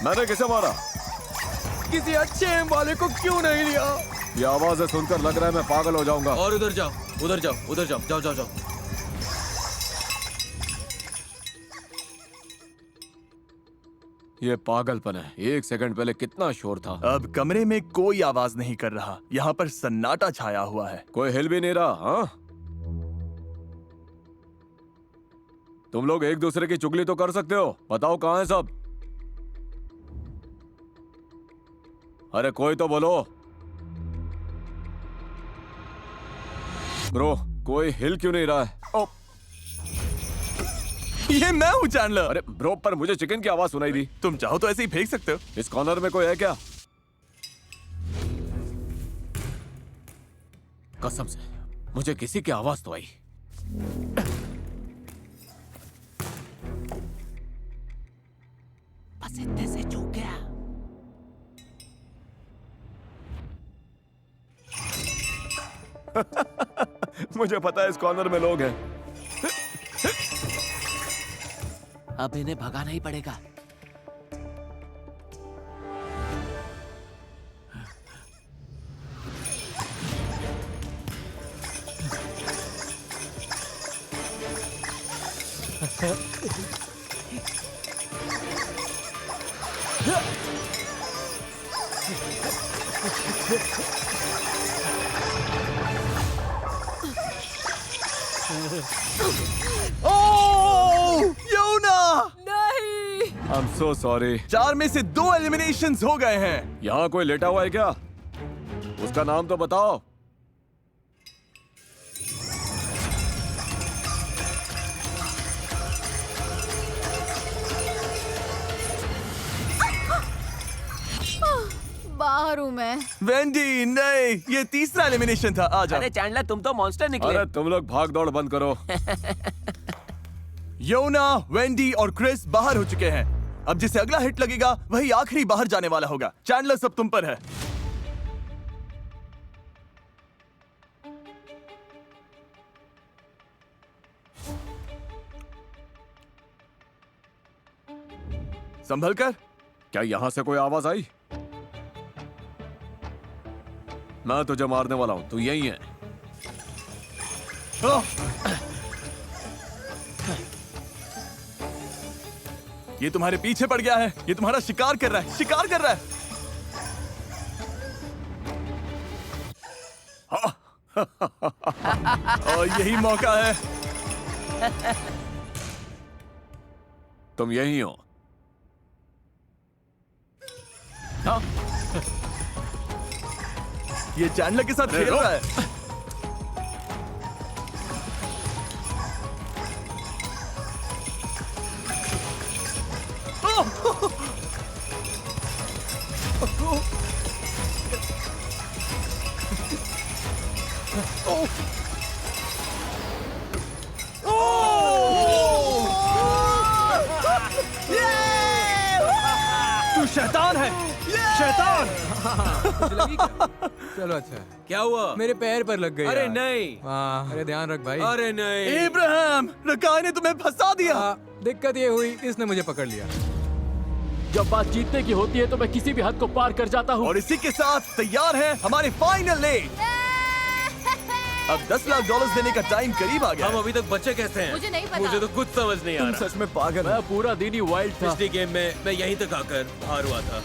S9: मैंने किसे मारा?
S5: किसी अच्छे एम वाले को क्यों नहीं लिया?
S9: ये आवाजें सुनकर लग रहा है मैं पागल हो जाऊंगा।
S2: और उधर जाओ। जाओ।
S9: ये पागलपन है। 1 सेकंड पहले कितना शोर था।
S1: अब कमरे में कोई आवाज नहीं कर रहा। यहाँ पर सन्नाटा छाया हुआ है।
S9: कोई हिल भी नहीं रहा। हाँ,
S10: तुम लोग एक दूसरे की चुगली तो कर सकते हो, बताओ कहाँ है सब? अरे कोई तो बोलो। ब्रो कोई हिल क्यों नहीं रहा है? ओ,
S1: ये मैं हूँ चैंडलर।
S10: अरे ब्रो पर मुझे चिकन की आवाज सुनाई दी।
S1: तुम चाहो तो ऐसे ही फेंक सकते हो।
S10: इस कॉर्नर में कोई है क्या? कसम से मुझे किसी की आवाज तो आई।
S4: बस इतने से चूक गया।
S10: मुझे पता है इस कॉर्नर में लोग हैं।
S4: अब इन्हें भगाना ही पड़ेगा।
S1: योना!
S8: नहीं।
S10: I am so sorry.
S1: 4 में से 2 एलिमिनेशंस हो गए हैं।
S10: यहाँ कोई लेटा हुआ है क्या? उसका नाम तो बताओ।
S6: बाहर हूँ मैं।
S1: वेंडी नहीं, ये तीसरा एलिमिनेशन था। आ जाओ।
S4: अरे चैंडलर तुम तो मॉन्स्टर निकले।
S10: अरे तुम लोग भाग दौड़ बंद करो।
S1: योना, वेंडी और क्रिस बाहर हो चुके हैं। अब जिसे अगला हिट लगेगा वही आखिरी बाहर जाने वाला होगा। चैंडलर सब तुम पर है। संभल कर।
S10: क्या यहाँ से कोई आवाज आई? मैं तुझे मारने वाला हूँ, तू यही है।
S1: ये तुम्हारे पीछे पड़ गया है। ये तुम्हारा शिकार कर रहा है, शिकार कर रहा है। और यही मौका है।
S10: तुम यही हो।
S1: ये चैंडलर के साथ खेल रहा है।
S9: तू शैतान है, शैतान।
S5: चलो अच्छा है।
S2: क्या हुआ?
S5: मेरे पैर पर लग गई
S2: अरे
S5: यार।
S2: नहीं।
S5: हाँ, अरे ध्यान रख भाई।
S2: अरे नहीं।
S1: इब्राहिम, रकाय ने तुम्हें फंसा दिया।
S5: दिक्कत ये हुई, इसने मुझे पकड़ लिया।
S7: जब बात जीतने की होती है तो मैं किसी भी हद को पार कर जाता हूँ।
S1: और इसी के साथ तैयार है हमारे फाइनल ले। अब $10 लाख देने का टाइम करीब आ गया।
S2: हम अभी तक बचे कैसे हैं?
S6: मुझे नहीं पता।
S2: मुझे तो कुछ समझ नहीं आ रहा।
S1: सच में पागल
S7: मैं पूरा दिन ही वाइल्ड था।
S2: पिछली गेम में मैं यहीं तक आकर हार हुआ था।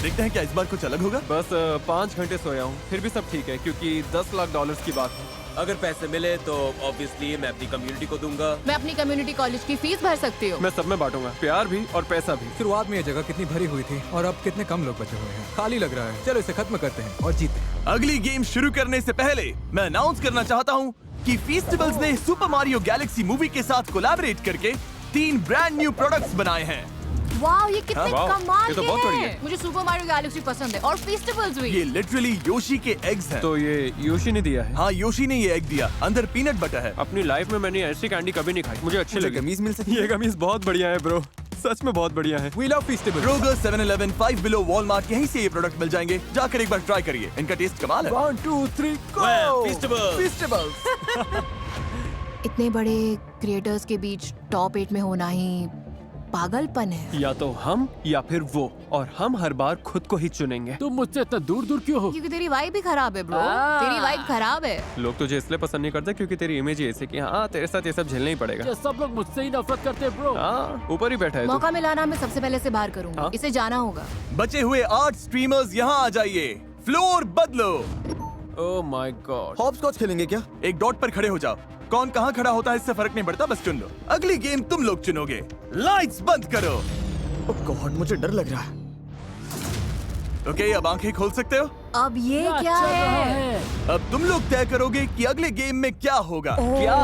S1: देखते हैं क्या इस बार कुछ अलग होगा।
S9: बस 5 घंटे सोया हूँ, फिर भी सब ठीक है क्योंकि $10 लाख की बात है।
S2: अगर पैसे मिले तो ऑब्वियसली मैं अपनी कम्युनिटी को दूंगा।
S8: मैं अपनी कम्युनिटी कॉलेज की फीस भर सकती हूँ।
S9: मैं सब में बांटूंगा, प्यार भी और पैसा भी।
S5: शुरुआत में ये जगह कितनी भरी हुई थी और अब कितने कम लोग बचे हुए हैं। खाली लग रहा है। चलो इसे खत्म करते हैं और जीते हैं।
S1: अगली गेम शुरू करने से पहले मैं अनाउंस करना चाहता हूँ कि फेस्टिवल्स ने सुपर मारियो गैलेक्सी मूवी के साथ कोलैबोरेट करके 3 ब्रांड न्यू प्रोडक्ट्स बनाए हैं।
S8: वाह, ये कितने
S9: वाह,
S8: कमाल
S9: ये तो
S8: के
S9: बहुत बढ़िया
S8: हैं।
S9: है।
S8: मुझे सुपर मारियो गैलेक्सी पसंद है और फेस्टिवल्स भी।
S1: ये लिटरली योशी के एग्स हैं।
S9: तो ये योशी ने दिया है।
S1: हाँ, योशी ने ये एग दिया। अंदर पीनट बटर है।
S9: अपनी लाइफ में मैंने ऐसी कैंडी कभी नहीं खाई, मुझे अच्छी
S1: मुझे
S9: लगी।
S1: कमीज मिल सकती है?
S9: ये कमीज बहुत बढ़िया है ब्रो, सच में बहुत बढ़िया है।
S5: We love festival.
S1: Kroger, 7-Eleven, 5 Below, Walmart, यहीं से ये प्रोडक्ट मिल जाएंगे। जाकर एक बार ट्राई करिए, इनका टेस्ट कमाल है।
S5: 1 2 3
S2: Well, Feastables।
S1: फेस्टिवल्स।
S8: इतने बड़े क्रिएटर्स के बीच टॉप 8 में होना ही पागलपन है।
S9: या तो हम या फिर वो, और हम हर बार खुद को ही चुनेंगे।
S7: तुम मुझसे इतना दूर दूर क्यों हो?
S8: क्योंकि तेरी वाइब भी खराब है ब्रो।
S7: आ।
S8: तेरी वाइब खराब है।
S9: लोग तुझे इसलिए पसंद नहीं करते क्योंकि तेरी इमेज ही ऐसी कि हाँ तेरे साथ ये सब झेलना ही पड़ेगा।
S7: क्या सब लोग मुझसे ही नफरत करते हैं ब्रो?
S9: हाँ, ऊपर ही बैठा है तू।
S8: मौका मिला ना, मैं सबसे पहले से बाहर करूंगा।
S9: हाँ?
S8: इसे जाना होगा।
S1: बचे हुए 8 स्ट्रीमर्स यहाँ आ जाइए। फ्लोर बदलो।
S9: Oh my God.
S1: हॉपस्कॉच खेलेंगे क्या? एक डॉट पर खड़े हो जाओ। कौन कहाँ खड़ा होता है इससे फर्क नहीं पड़ता, बस चुन लो। अगली गेम तुम लोग चुनोगे। लाइट्स बंद करो।
S4: ओह गॉड, मुझे डर लग रहा है।
S1: ओके, अब आंखें खोल सकते हो।
S6: अब ये क्या है?
S1: अब तुम लोग तय करोगे कि अगले गेम में क्या होगा।
S7: क्या?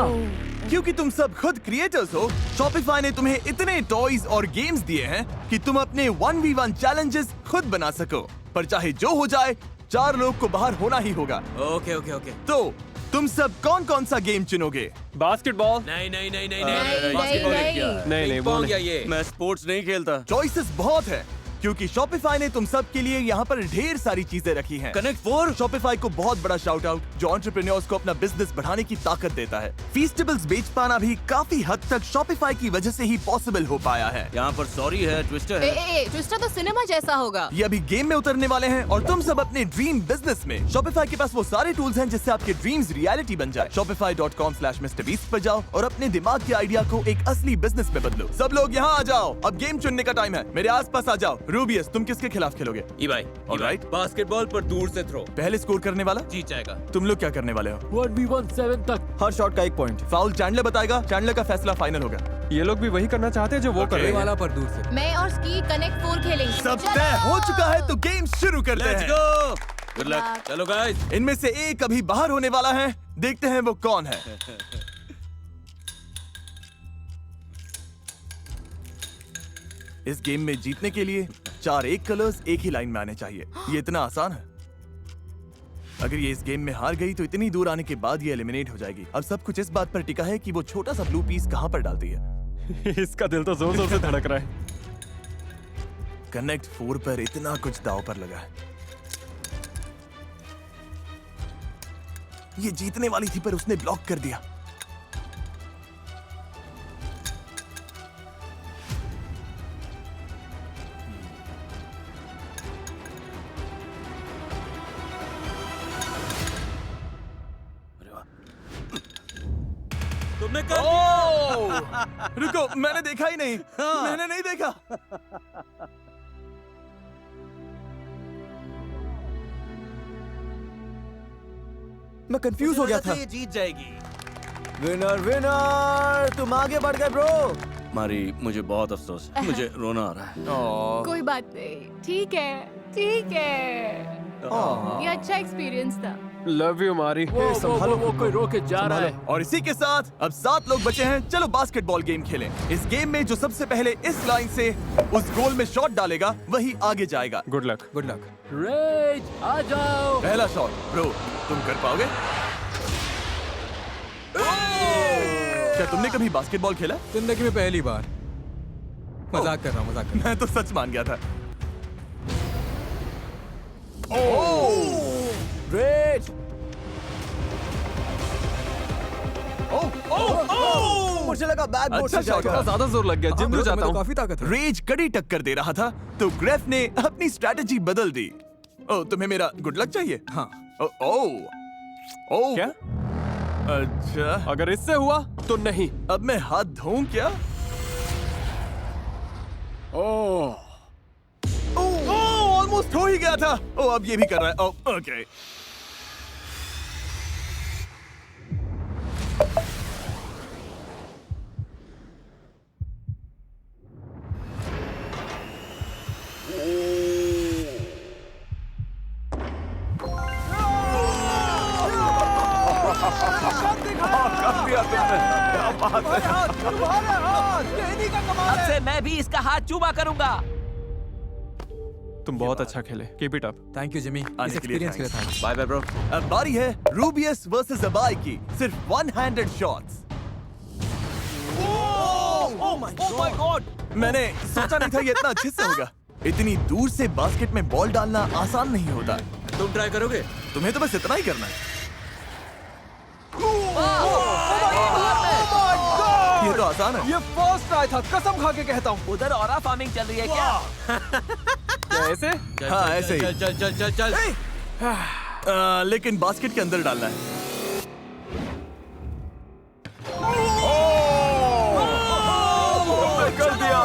S1: क्योंकि तुम सब खुद क्रिएटर्स हो, शॉपिफाई ने तुम्हें इतने टॉयज और गेम्स दिए हैं कि तुम अपने 1v1 चैलेंजेस खुद बना सको। पर चाहे जो हो जाए, 4 लोग को बाहर होना ही होगा।
S2: Okay okay okay.
S1: तो तुम सब कौन कौन सा गेम चुनोगे?
S9: बास्केटबॉल।
S2: नहीं नहीं नहीं नहीं
S6: नहीं,
S2: बास्केटबॉल
S6: नहीं,
S2: क्या?
S9: नहीं, नहीं, वो
S2: पिंग-पोंग
S9: नहीं।
S2: या ये?
S3: मैं स्पोर्ट्स नहीं खेलता।
S1: चॉइसेस बहुत है क्योंकि शॉपिफाई ने तुम सब के लिए यहाँ पर ढेर सारी चीजें रखी हैं।
S3: कनेक्ट 4।
S1: शॉपिफाई को बहुत बड़ा शाउट आउट जो एंटरप्रेन्योर्स को अपना बिजनेस बढ़ाने की ताकत देता है। फीस्टेबल्स बेच पाना भी काफी हद तक शॉपिफाई की वजह से ही पॉसिबल हो पाया है।
S3: यहाँ पर सॉरी है, ट्विस्टर है।
S8: ट्विस्टर तो सिनेमा जैसा होगा।
S1: ये अभी गेम में उतरने वाले हैं और तुम सब अपने ड्रीम बिजनेस में शॉपिफाई के पास वो सारे टूल्स हैं जिससे आपके ड्रीम्स रियलिटी बन जाए। shopify.com/MrBeast पर जाओ और अपने दिमाग के आइडिया को एक असली बिजनेस में बदलो। सब लोग यहाँ आ जाओ, अब गेम चुनने का टाइम है। मेरे आसपास आ जाओ। रूबियस, तुम किसके खिलाफ खेलोगे?
S2: ई भाई,
S1: Alright.
S2: बास्केटबॉल पर दूर से थ्रो
S1: पहले स्कोर करने वाला
S2: जीत जाएगा।
S1: तुम लोग क्या करने वाले हो?
S7: 1v1 7 तक।
S4: हर शॉट का 1 पॉइंट।
S1: फाउल चैंडलर बताएगा, चैंडलर का फैसला फाइनल होगा।
S9: ये लोग भी वही करना चाहते हैं जो वो कर रहे
S5: ये
S9: हैं।
S5: वाला पर दूर से।
S8: मैं और स्की कनेक्ट 4 खेलेंगे।
S1: सब तय हो चुका है तो गेम शुरू करते
S2: लेट्स
S1: हैं।
S2: गो। Good luck. चलो गाइस।
S1: इनमें से एक अभी बाहर होने वाला है, देखते हैं वो कौन है। इस गेम में जीतने के लिए 4 एक कलर्स एक ही लाइन में आने चाहिए। ये इतना आसान है। अगर ये इस गेम में हार गई तो इतनी दूर आने के बाद ये एलिमिनेट हो जाएगी। अब सब कुछ इस बात पर टिका है कि वो छोटा सा ब्लू पीस कहां पर डालती है।
S9: इसका दिल तो जोर जोर से धड़क रहा है।
S1: कनेक्ट 4 पर इतना कुछ दांव पर लगा है। ये जीतने वाली थी पर उसने ब्लॉक कर दिया।
S2: तुमने कर दिया।
S1: रुको, मैंने देखा ही नहीं। मैंने नहीं देखा। मैं कंफ्यूज हो गया था।
S3: ये जीत जाएगी।
S4: विनर विनर, तुम आगे बढ़ गए ब्रो।
S3: मारी, मुझे बहुत अफसोस है। मुझे रोना आ रहा है।
S6: कोई बात नहीं, ठीक है, ठीक है। ये अच्छा एक्सपीरियंस था।
S9: लव यू मारी।
S7: वो कोई रोके जा रहा है।
S1: और इसी के साथ अब 7 लोग बचे हैं। चलो बास्केटबॉल गेम खेलें। इस गेम में जो सबसे पहले इस लाइन से उस गोल में शॉट डालेगा वही आगे जाएगा।
S9: Good luck.
S5: Good luck.
S7: रेज आ जाओ।
S1: पहला शॉट ब्रो, तुम कर पाओगे? क्या तुमने कभी बास्केटबॉल खेला?
S5: जिंदगी में पहली बार। मजाक कर रहा हूँ, मजाक कर रहा
S1: मैं तो सच मान गया था।
S4: ग्रेट। मुझे लगा बैक बोर्ड
S1: अच्छा
S4: से
S1: शॉट
S4: जाएगा।
S1: था।
S9: ज्यादा जोर लग गया।
S5: हूँ।
S9: जिम
S5: ब्रो,
S9: में
S5: तुम्हें
S9: जाता
S5: तो
S9: हूँ।
S5: काफी ताकत है।
S1: रेज कड़ी टक्कर दे रहा था तो ग्रेफ ने अपनी स्ट्रैटेजी बदल दी। ओ, तुम्हें मेरा गुड लक चाहिए?
S5: हाँ।
S1: ओ
S9: क्या?
S1: अच्छा,
S9: अगर इससे हुआ तो नहीं।
S1: अब मैं हाथ धोऊं क्या? ऑलमोस्ट हो ही गया था। ओ, अब ये भी कर रहा है। ओ, ओके।
S4: अब से मैं भी इसका हाथ चूमा करूंगा।
S9: तुम बहुत अच्छा खेले। Keep it up.
S5: Thank you Jimmy, इस
S1: आने के लिए
S5: एक्सपीरियंस के लिए
S1: thanks।
S5: Thanks.
S2: Bye bye bro.
S1: अब बारी है रूबियस वर्सेस अबाई की। सिर्फ 1-handed shots.
S4: Oh my God.
S1: मैंने सोचा नहीं था ये इतना अच्छे से होगा। इतनी दूर से बास्केट में बॉल डालना आसान नहीं होता।
S2: तुम ट्राई करोगे?
S1: तुम्हें तो बस इतना ही करना है। ये तो आसान है।
S9: ये फर्स्ट ट्राई था, कसम खा के कहता हूँ।
S4: उधर ऑरा फार्मिंग चल रही है क्या?
S9: क्या ऐसे?
S2: चल,
S1: हाँ,
S2: चल,
S1: ऐसे ही।
S2: चल चल चल चल चल।
S1: लेकिन बास्केट के अंदर डालना है।
S9: कर दिया।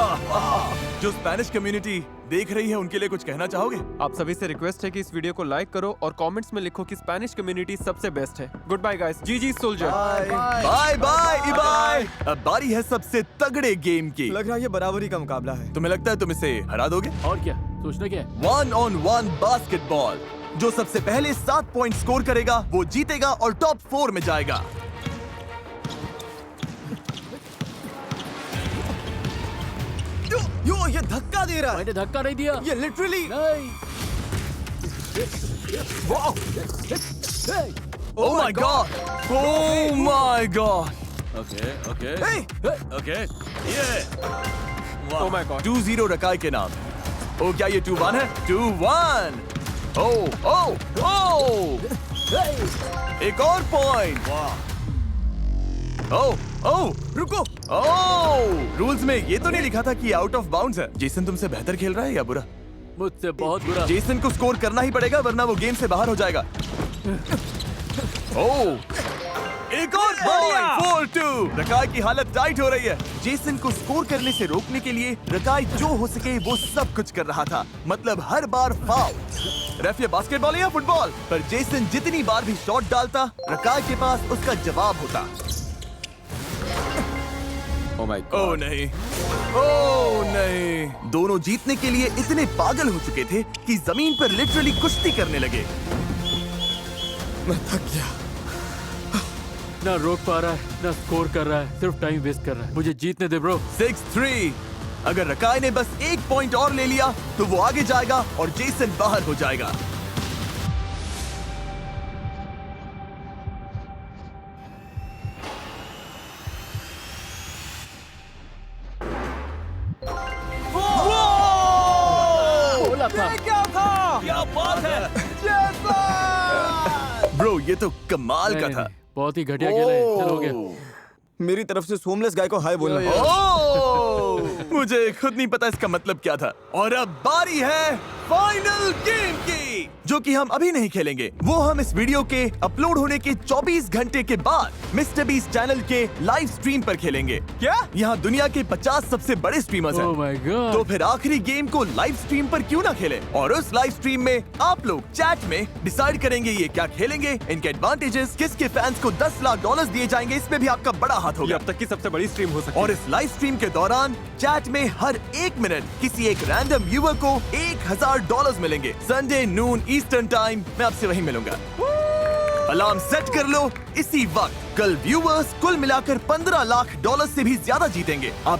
S1: जो स्पेनिश कम्युनिटी देख रही है उनके लिए कुछ कहना चाहोगे?
S9: आप सभी से रिक्वेस्ट है कि इस वीडियो को लाइक करो और कमेंट्स में लिखो कि स्पेनिश कम्युनिटी सबसे बेस्ट है। Good bye guys. जी सोल्जर।
S1: बाय बाय इबाय। अब बारी है सबसे तगड़े गेम की।
S4: लग रहा है ये बराबरी का मुकाबला है।
S1: तुम्हें लगता है तुम इसे हरा दोगे?
S7: और क्या सोचना क्या है?
S1: 1-on-1 basketball. जो सबसे पहले 7 पॉइंट स्कोर करेगा वो जीतेगा और टॉप 4 में जाएगा।
S4: यो ये धक्का दे रहा है।
S7: मैंने धक्का नहीं दिया।
S4: ये लिटरली
S7: नहीं।
S1: Oh my god! Oh my god!
S3: Okay okay
S4: Hey!
S3: Okay ये
S9: ओह माय गॉड।
S1: 2-0 रकाई के नाम। ओ क्या ये 2-1 है? 2-1। ओ एक और पॉइंट। ओ
S4: रुको।
S1: रूल्स में ये तो नहीं लिखा था कि आउट ऑफ बाउंड्स है। जेसन तुमसे बेहतर खेल रहा है या बुरा?
S7: मुझसे बहुत बुरा।
S1: जेसन को स्कोर करना ही पड़ेगा वरना वो गेम से बाहर हो जाएगा। एक और पॉइंट। 4-2। रकाई की हालत टाइट हो रही है। जेसन को स्कोर करने से रोकने के लिए रकाई जो हो सके वो सब कुछ कर रहा था, मतलब हर बार फाउल। रेफ ये बास्केटबॉल है या फुटबॉल? पर जेसन जितनी बार भी शॉट डालता रकाई के पास उसका जवाब होता।
S10: Oh my
S1: oh
S10: God.
S1: नहीं, ओह नहीं। दोनों जीतने के लिए इतने पागल हो चुके थे कि जमीन पर लिटरली कुश्ती करने लगे।
S4: मैं थक गया।
S7: ना रोक पा रहा है ना स्कोर कर रहा है, सिर्फ टाइम वेस्ट कर रहा है। मुझे जीतने दे ब्रो।
S1: 6-3। अगर रकाई ने बस 1 पॉइंट और ले लिया तो वो आगे जाएगा और जेसन बाहर हो जाएगा।
S7: बोला था।
S4: क्या था?
S3: क्या बात है?
S1: ब्रो ये तो कमाल का
S7: नहीं,
S1: था।
S7: नहीं, बहुत ही घटिया खेला है। चलो हो गया।
S4: मेरी तरफ से सोमलेस गाय को हाय बोलना।
S1: ओह, मुझे खुद नहीं पता इसका मतलब क्या था। और अब बारी है फाइनल गेम की, जो कि हम अभी नहीं खेलेंगे। वो हम इस वीडियो के अपलोड होने के 24 घंटे के बाद मिस्टर बीस्ट चैनल के लाइव स्ट्रीम पर खेलेंगे। क्या? यहाँ दुनिया के 50 सबसे बड़े स्ट्रीमर्स हैं।
S7: Oh my God.
S1: तो फिर आखिरी गेम को लाइव स्ट्रीम पर क्यों ना खेलें? और उस लाइव स्ट्रीम में आप लोग चैट में डिसाइड करेंगे ये क्या खेलेंगे, इनके एडवांटेजेस, किसके फैंस को $10 लाख दिए जाएंगे, इसमें भी आपका बड़ा हाथ
S9: ये
S1: होगा।
S9: अब तक की सबसे बड़ी स्ट्रीम हो सकती
S1: और
S9: है।
S1: इस लाइव स्ट्रीम के दौरान चैट में हर 1 मिनट किसी एक रैंडम व्यूअर को $1000 मिलेंगे। संडे नून ईस्टर्न टाइम मैं आपसे वहीं मिलूंगा। अलार्म सेट कर लो इसी वक्त। कल व्यूअर्स कुल मिलाकर $15 लाख से भी ज्यादा जीतेंगे। आप